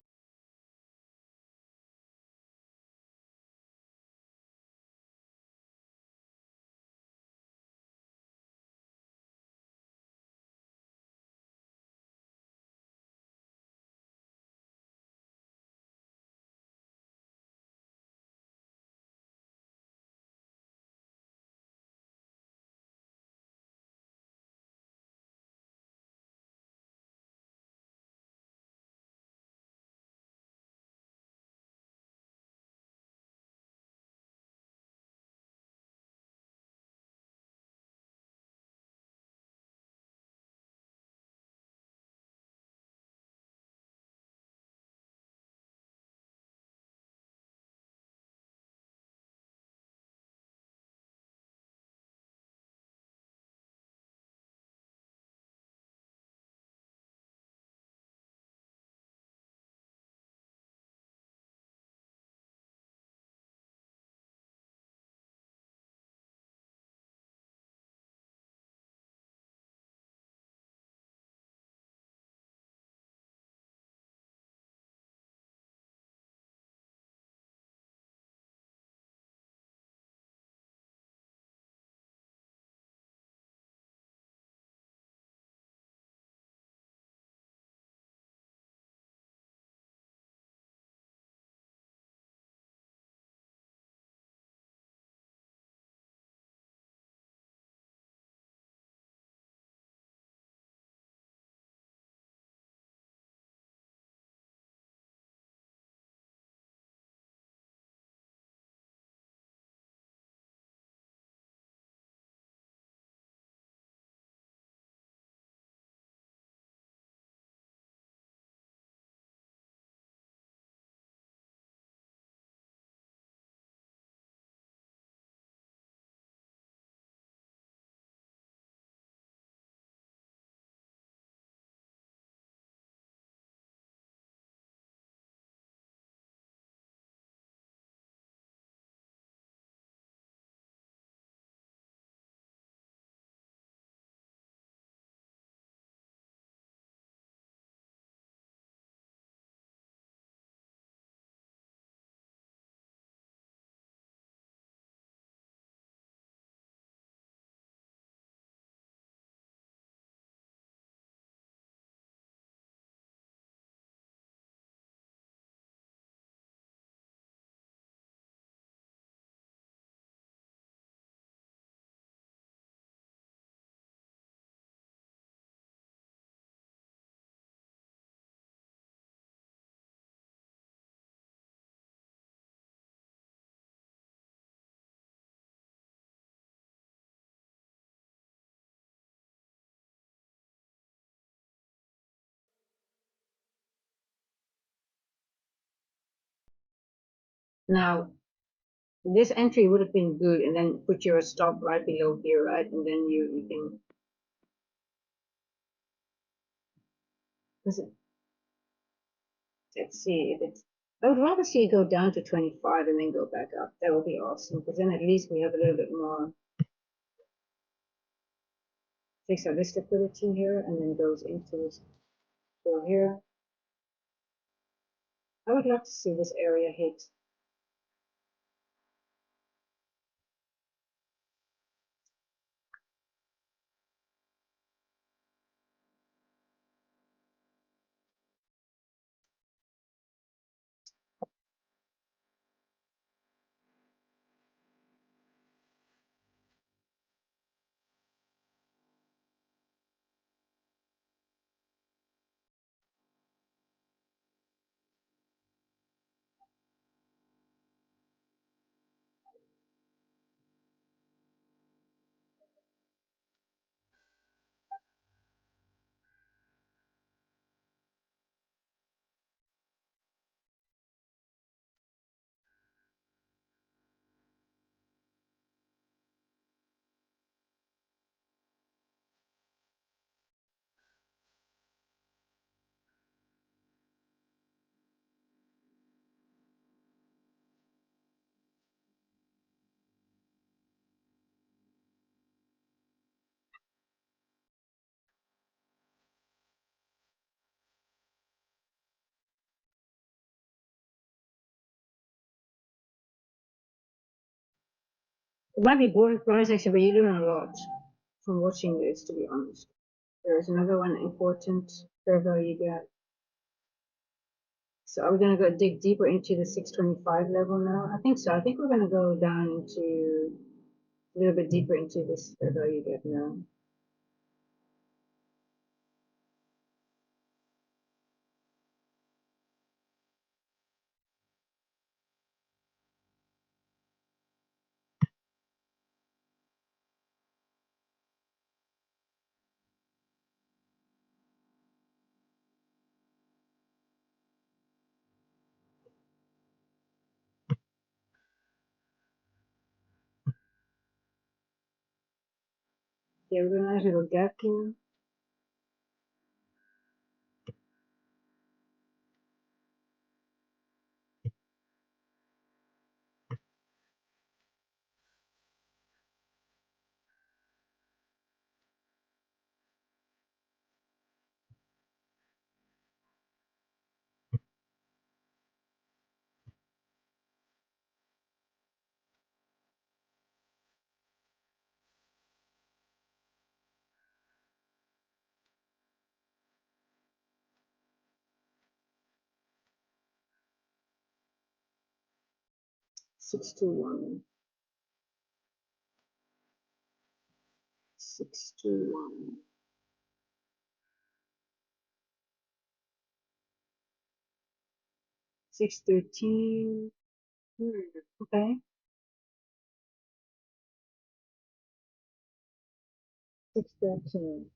Now, this entry would have been good, and then put your stop right below here, right? And then you can, let's see if it's, I would rather see it go down to 25 and then go back up. That would be awesome, because then at least we have a little bit more, takes our list liquidity here and then goes into this over here. I would love to see this area hit. It might be boring price action, but you learn a lot from watching this, to be honest. There's another one important fair value gap. So are we going to go dig deeper into the 625 level now? I think so. I think we're going to go down into a little bit deeper into this fair value gap now. Yeah, we're going to have a little gap here. Six two one. 621. 613. Okay. 613.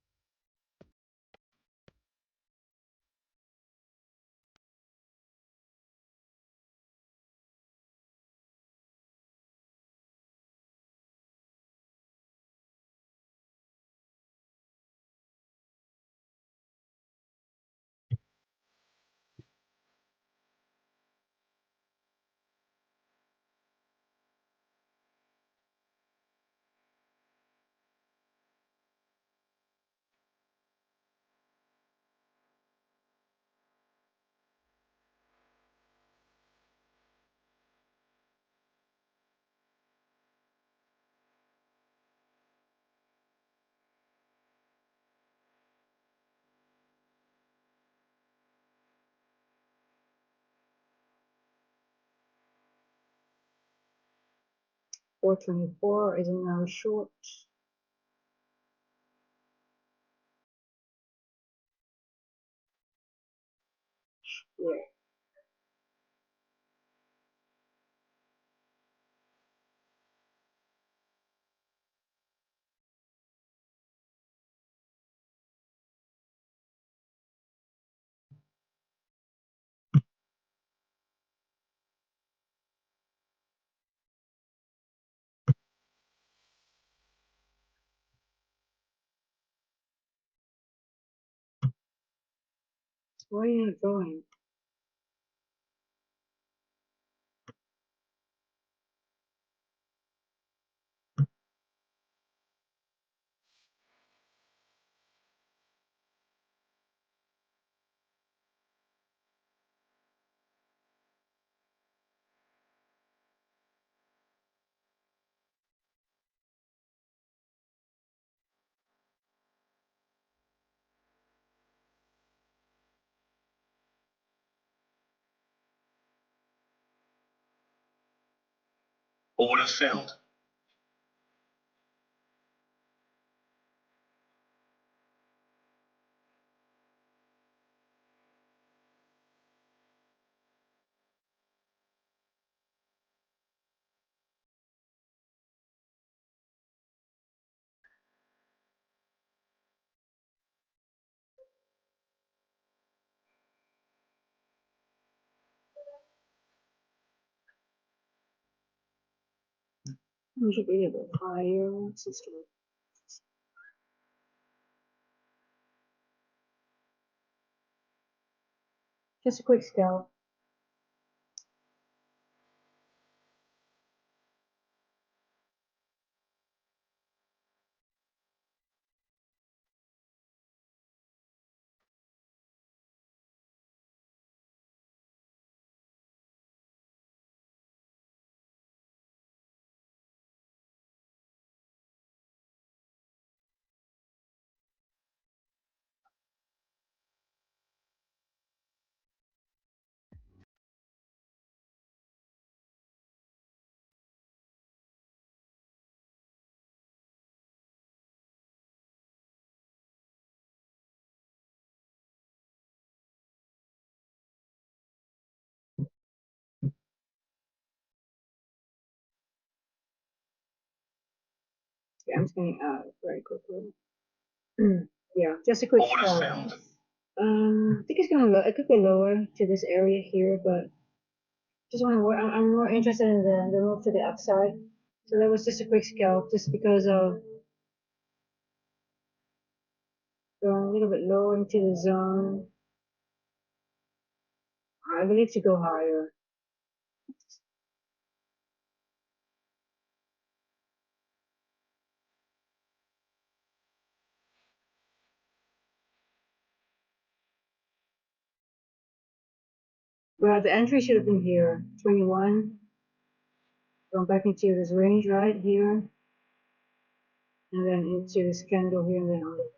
Four 24 is now short. Yeah. Where are you going? Order filled. We should be a bit higher. Just a quick scalp. Yeah, I'm staying out very quickly. Yeah, just a quick Order scalp. filled. I think it's gonna it could go lower to this area here, but just want to. I'm more interested in the move to the upside. So that was just a quick scalp, just because of going a little bit lower into the zone. I believe to go higher. Well, the entry should have been here, 21. Going back into this range right here, and then into this candle here, and then on the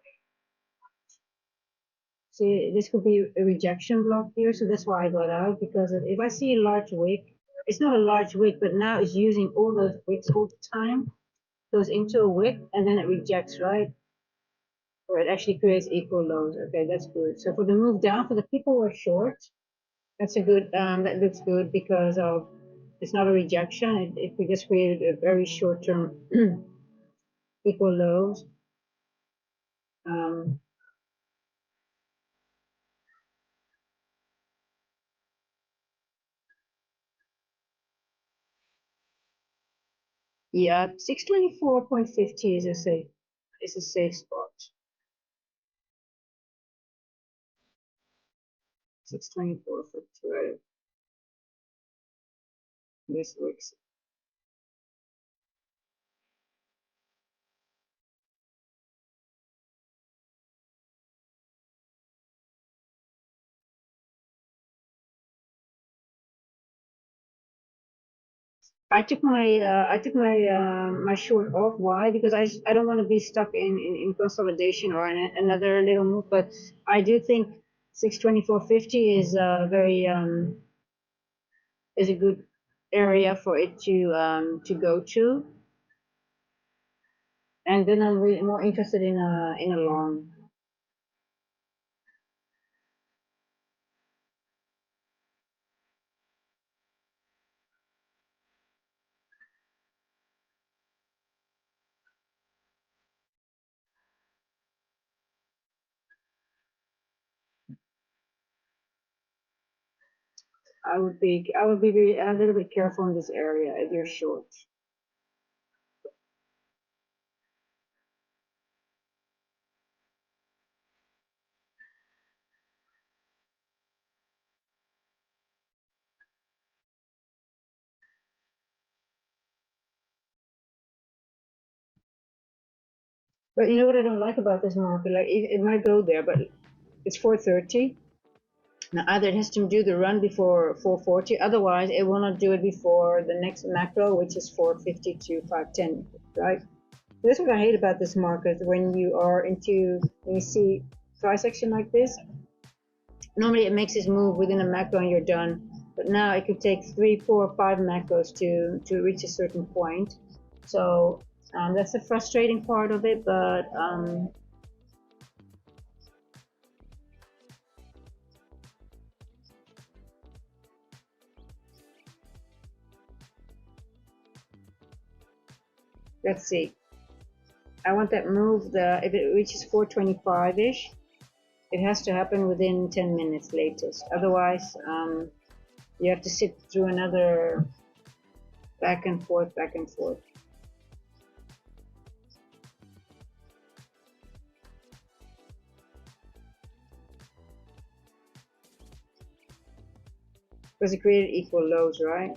see, this could be a rejection block here, so that's why I got out, because if I see a large wick, it's not a large wick, but now it's using all those wicks all the time, goes into a wick, and then it rejects, right? Or it actually creates equal lows. Okay, that's good. So for the move down, for the people who are short, that's a good, that looks good because of, it's not a rejection, it just created a very short-term equal lows. Um, yeah, 624.50 is a safe spot. 624 for 12. This works. I took my short off. Why? Because I don't want to be stuck in consolidation or in another little move. But I do think 624.50 is very is a good area for it to go to. And then I'm really more interested in a long. I would be a little bit careful in this area if you're short. But you know what I don't like about this market? Like it might go there, but it's 4:30. Now either it has to do the run before 4:40, otherwise it will not do it before the next macro, which is 4:50 to 5:10, right? That's what I hate about this market. When you see price action like this, normally it makes this move within a macro and you're done. But now it could take 3, 4, 5 macros to reach a certain point. So that's the frustrating part of it. But let's see. I want that move. If it reaches 425-ish, it has to happen within 10 minutes latest. Otherwise, you have to sit through another back and forth, back and forth. Because it created equal lows, right?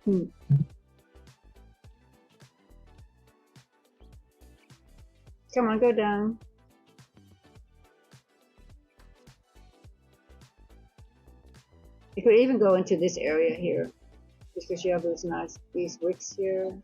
Hmm. Come on, go down. You could even go into this area here, just because you have these wicks here.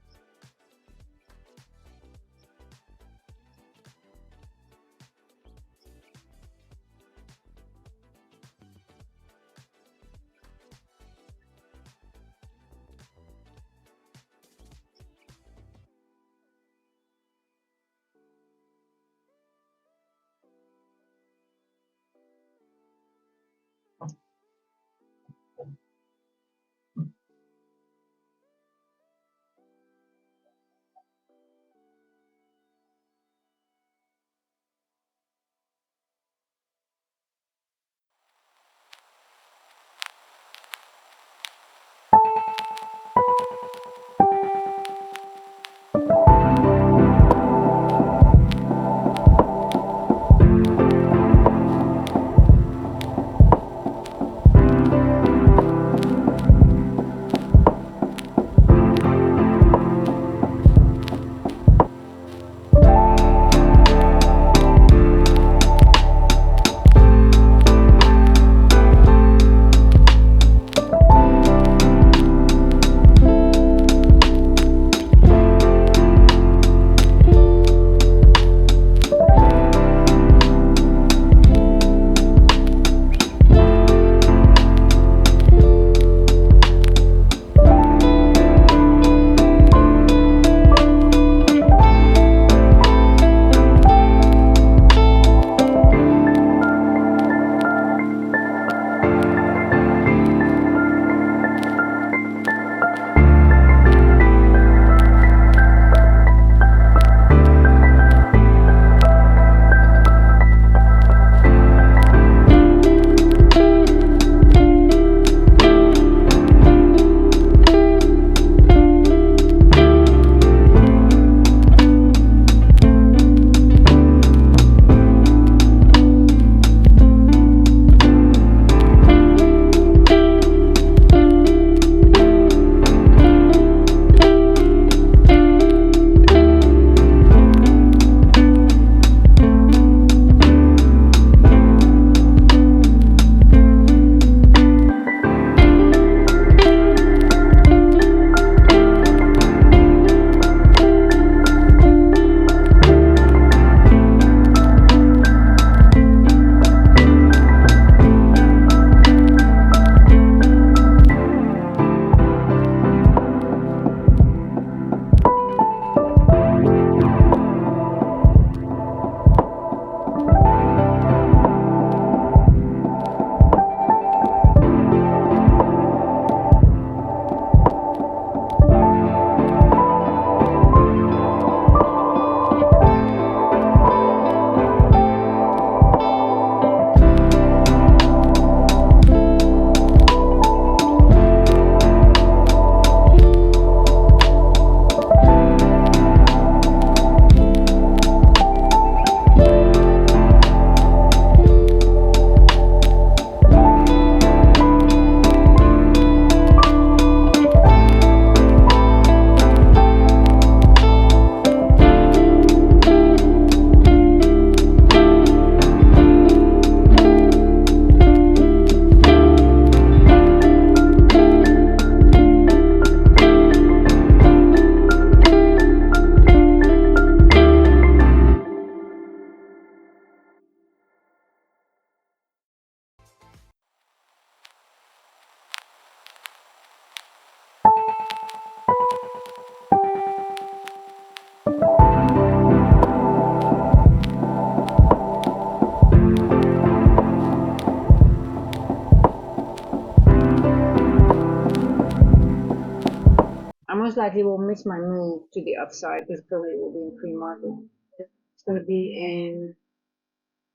likely will miss my move to the upside because probably it will be in pre-market. It's going to be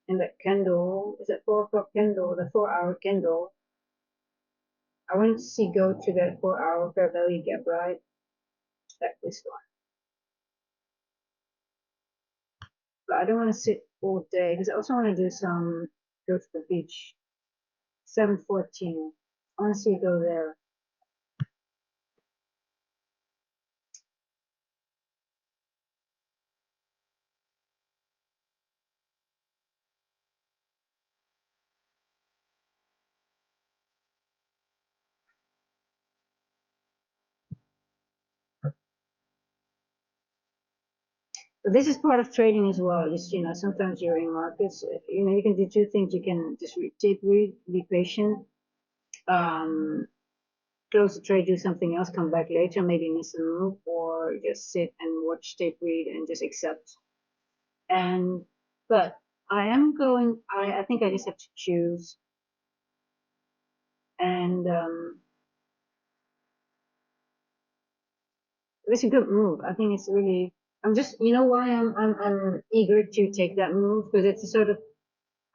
in that candle. Is that 4 o'clock candle? The 4-hour candle. I want to see go to that 4-hour fair value gap, right? Like this one. But I don't want to sit all day because I also want to do some go to the beach. 7:14. I want to see it go there. But this is part of trading as well. Just sometimes you're in markets. You can do two things. You can just take read, be patient, close the trade, do something else, come back later, maybe miss a move, or just sit and watch tape read and just accept. But I am going. I think I just have to choose. And it's a good move. I think it's really. I'm just. You know why I'm eager to take that move because it's a sort of.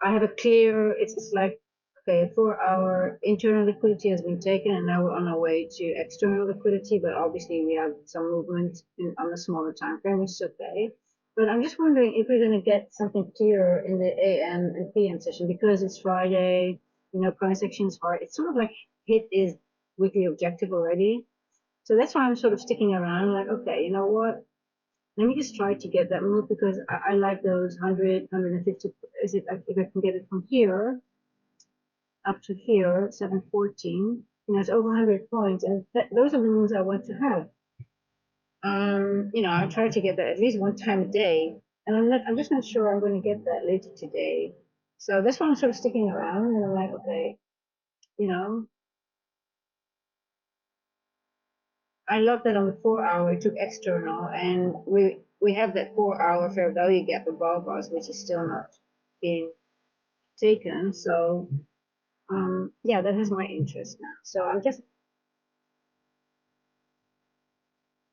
I have a clear. It's like okay, 4-hour internal liquidity has been taken, and now we're on our way to external liquidity. But obviously, we have some movement on a smaller time frame, which is okay. But I'm just wondering if we're going to get something clearer in the AM and PM session because it's Friday. Price action is hard. It's sort of like hit his weekly objective already. So that's why I'm sort of sticking around. Like, okay, you know what? Let me just try to get that move because I like those 100, 150. Is it if I can get it from here up to here, 714? It's over 100 points, and those are the moves I want to have. I try to get that at least one time a day, and I'm just not sure I'm going to get that later today. So that's why I'm sort of sticking around, and I'm like, okay, I love that on the 4-hour it took external, and we have that 4-hour fair value gap above us, which is still not being taken. So yeah, that has my interest now. So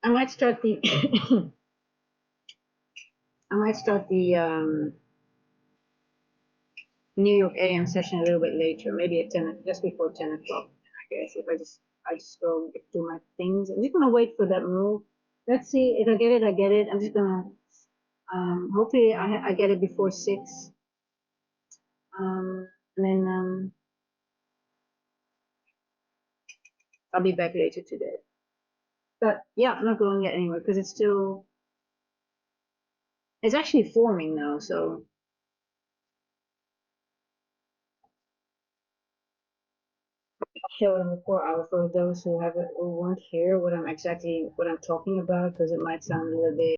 I might start the I might start the New York AM session a little bit later, maybe at 10, just before 10 o'clock. I guess if I just go do my things. I'm just gonna wait for that move. Let's see if I get it. I get it. I'm just gonna hopefully I get it before 6. And then I'll be back later today. But yeah, I'm not going yet anywhere because it's actually forming now. So show in the 4-hour for those who won't hear what I'm talking about because it might sound a little bit.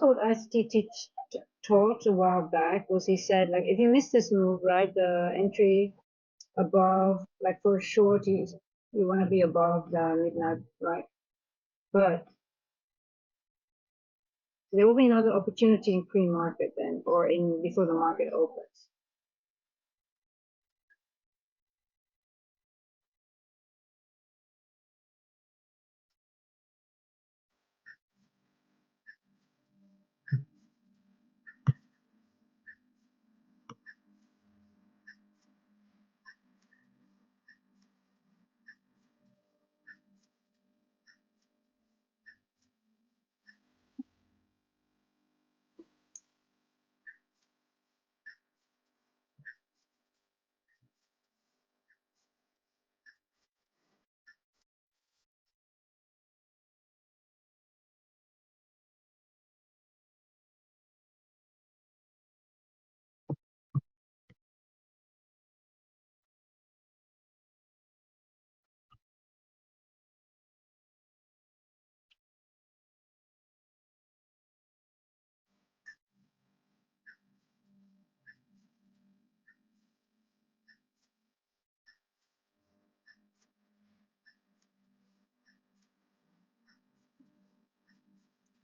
also what ICT taught a while back was he said, like, if you miss this move, right, the entry above, like for short, you want to be above the midnight, right? But there will be another opportunity in pre-market then, or in before the market opens.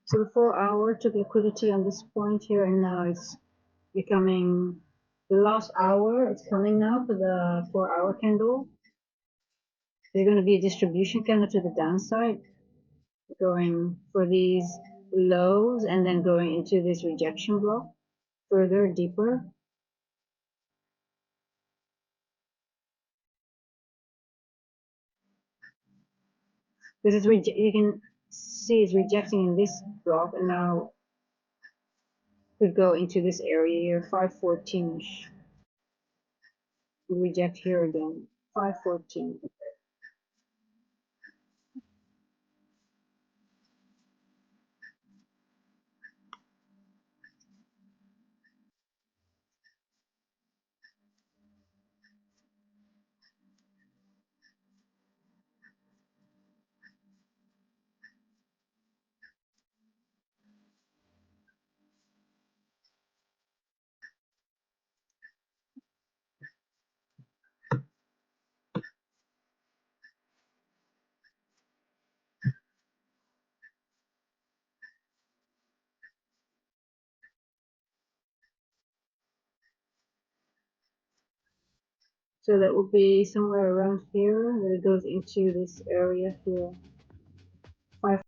So the 4-hour took liquidity on this point here, and now it's becoming the last hour. It's coming now for the 4-hour candle. There's going to be a distribution candle to the downside, going for these lows and then going into this rejection block further deeper. Because you can see it's rejecting in this block, and now could go into this area here, 514ish. Reject here again, 514. So that will be somewhere around here, where it goes into this area here. 5.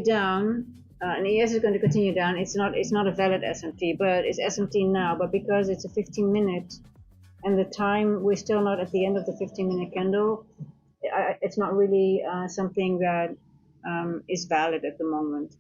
continue down, and ES is going to continue down. It's not a valid SMT, but it's SMT now. But because it's a 15-minute, and the time we're still not at the end of the 15-minute candle, it's not really something that is valid at the moment.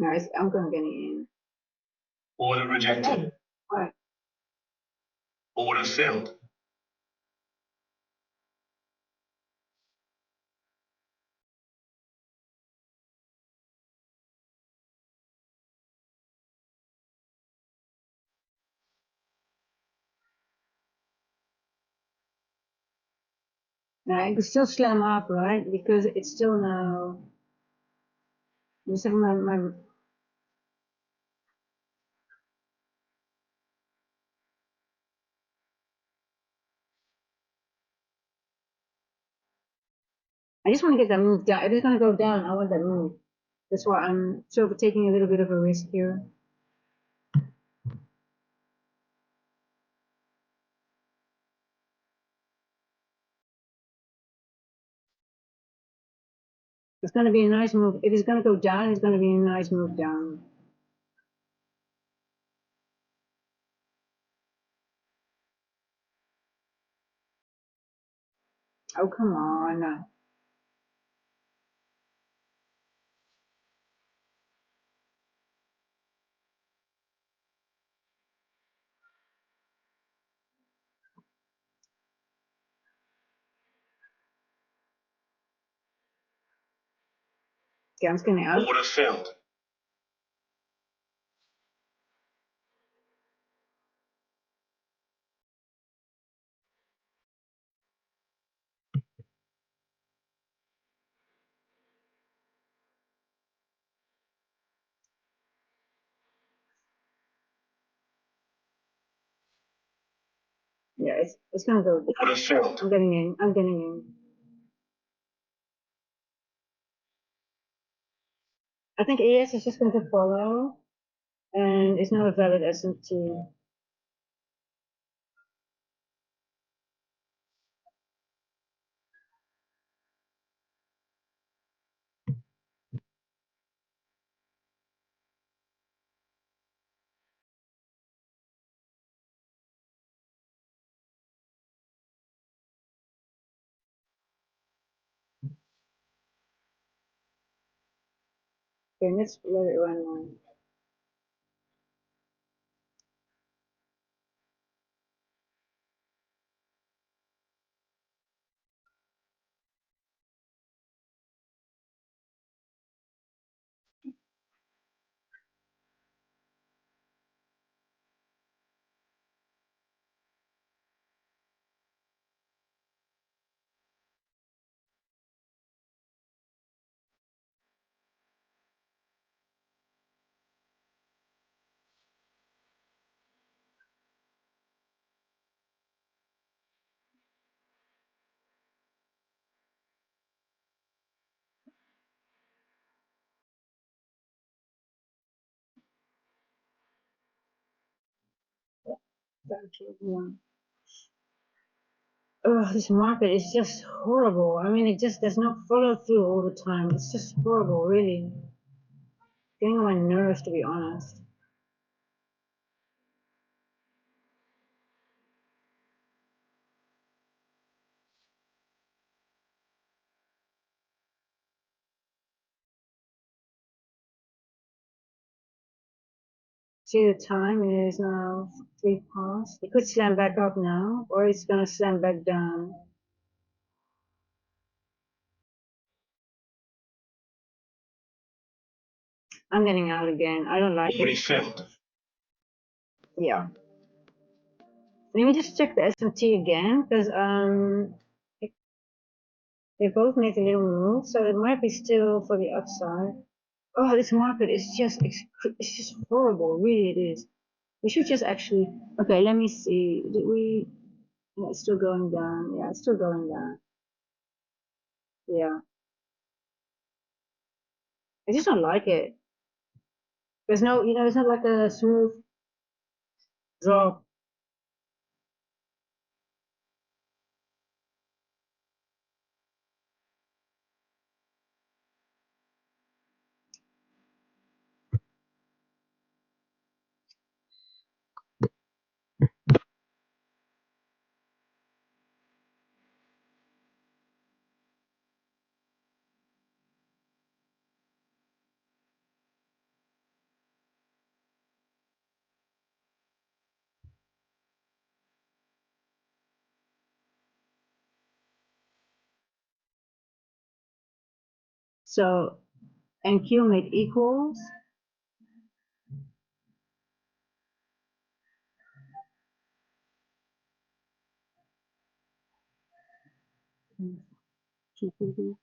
Guys, I'm going to get in. Order rejected. What? Order failed. Now, I could still slam up, right? Because it's still now. Just have my I just want to get that move down. If it's going to go down, I want that move. That's why I'm sort of taking a little bit of a risk here. It's going to be a nice move. If it's going to go down, it's going to be a nice move down. Oh, come on. Okay, I'm scanning out. Order filled. Yeah, it's going to go. Order filled. I'm getting in. I'm getting in. I think ES is just going to follow, and it's not a valid S&T. Okay, let's let it run now. Thank you. Oh, this market is just horrible. I mean, it just does not follow through all the time. It's just horrible, really. Getting on my nerves, to be honest. See, the time is now 3 past. It could slam back up now, or it's gonna slam back down. I'm getting out again. I don't like Order it. filled. Yeah. Let me just check the S&T again, because they both made a little move, so it might be still for the upside. Oh, this market is it's just horrible. Really, it is. We should just actually. Okay, let me see. Did we? Yeah, it's still going down. Yeah, it's still going down. Yeah, I just don't like it. There's no, it's not like a smooth drop. So NQ made equals. Mm, 230.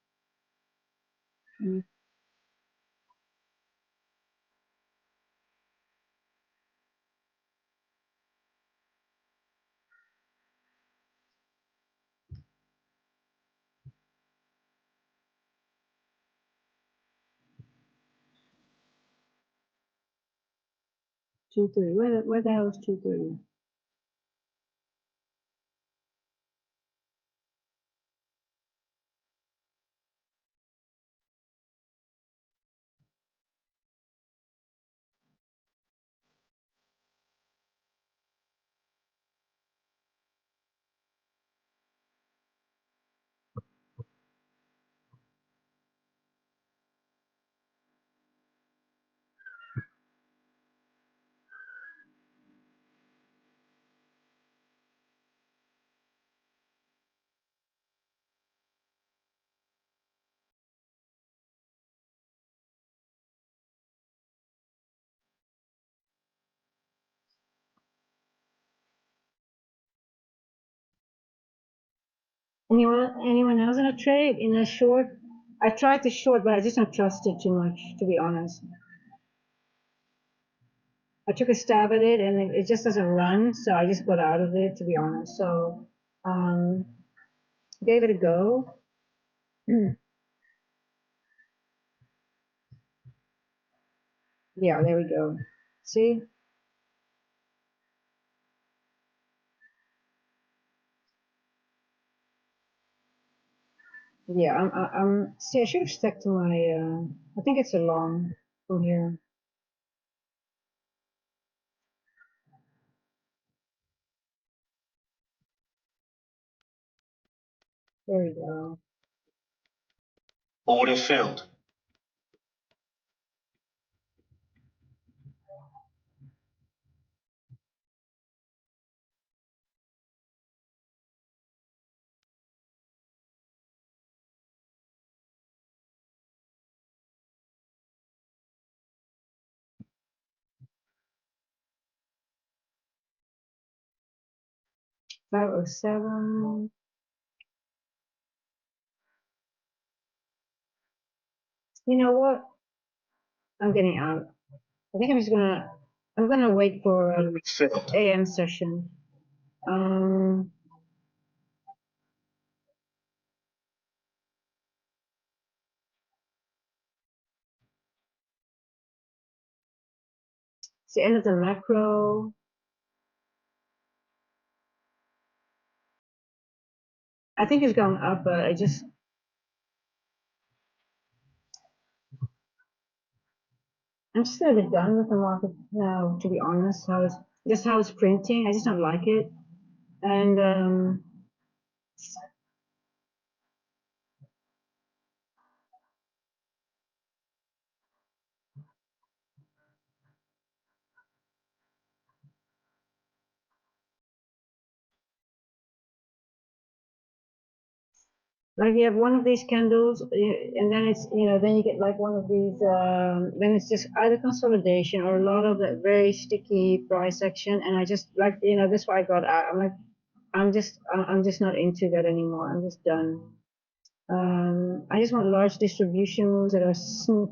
Where the hell is 230? Anyone else in a trade in a short? I tried to short, but I just don't trust it too much, to be honest. I took a stab at it, and it just doesn't run, so I just got out of it, to be honest. So, um, gave it a go. Yeah, there we go. See? Yeah, see, I should have stuck to my, I think it's a long from here. There we go. Order filled. Five oh seven. You know what? I'm getting out. I think I'm gonna wait for Filled. AM session. Um, it's the end of the macro. I think it's going up, but I'm just a bit done with the market now, to be honest. How it's printing. I just don't like it. And like you have one of these candles, and then then you get like one of these. Then it's just either consolidation or a lot of that very sticky price action. And I just like that's why I got out. I'm like I'm just not into that anymore. I'm just done. I just want large distribution moves that are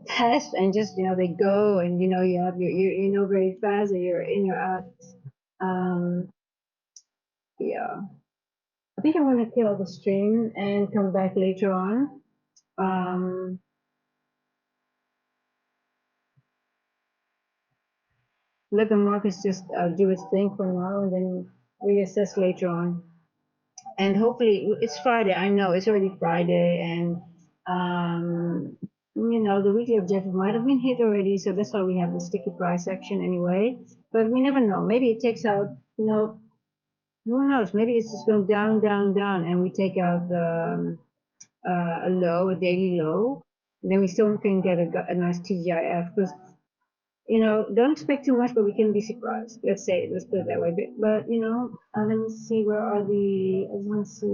fast and just they go and you have you very fast and you're in your out. Um, yeah, I think I'm gonna kill the stream and come back later on. Um, Let the markets just do its thing for now and then reassess later on. And hopefully it's Friday. I know it's already Friday, and the weekly objective might have been hit already, so that's why we have the sticky price action anyway. But we never know. Maybe it takes out, who knows? Maybe it's just going down, down, down, and we take out a low, a daily low. And then we still can get a nice TGIF because don't expect too much, but we can be surprised. Let's put it that way. But let me see, where are the, I want to see.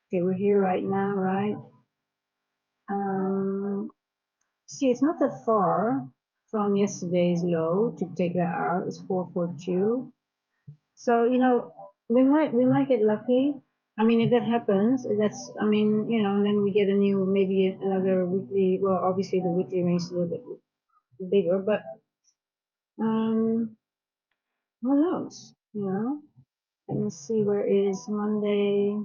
Okay, we're here right now, right? See, it's not that far from yesterday's low to take that out. It's 442. So, we might get lucky. I mean, if that happens, I mean, and then we get maybe another weekly, well, obviously the weekly range is a little bit bigger, but, um, who knows, Let me see, where is Monday?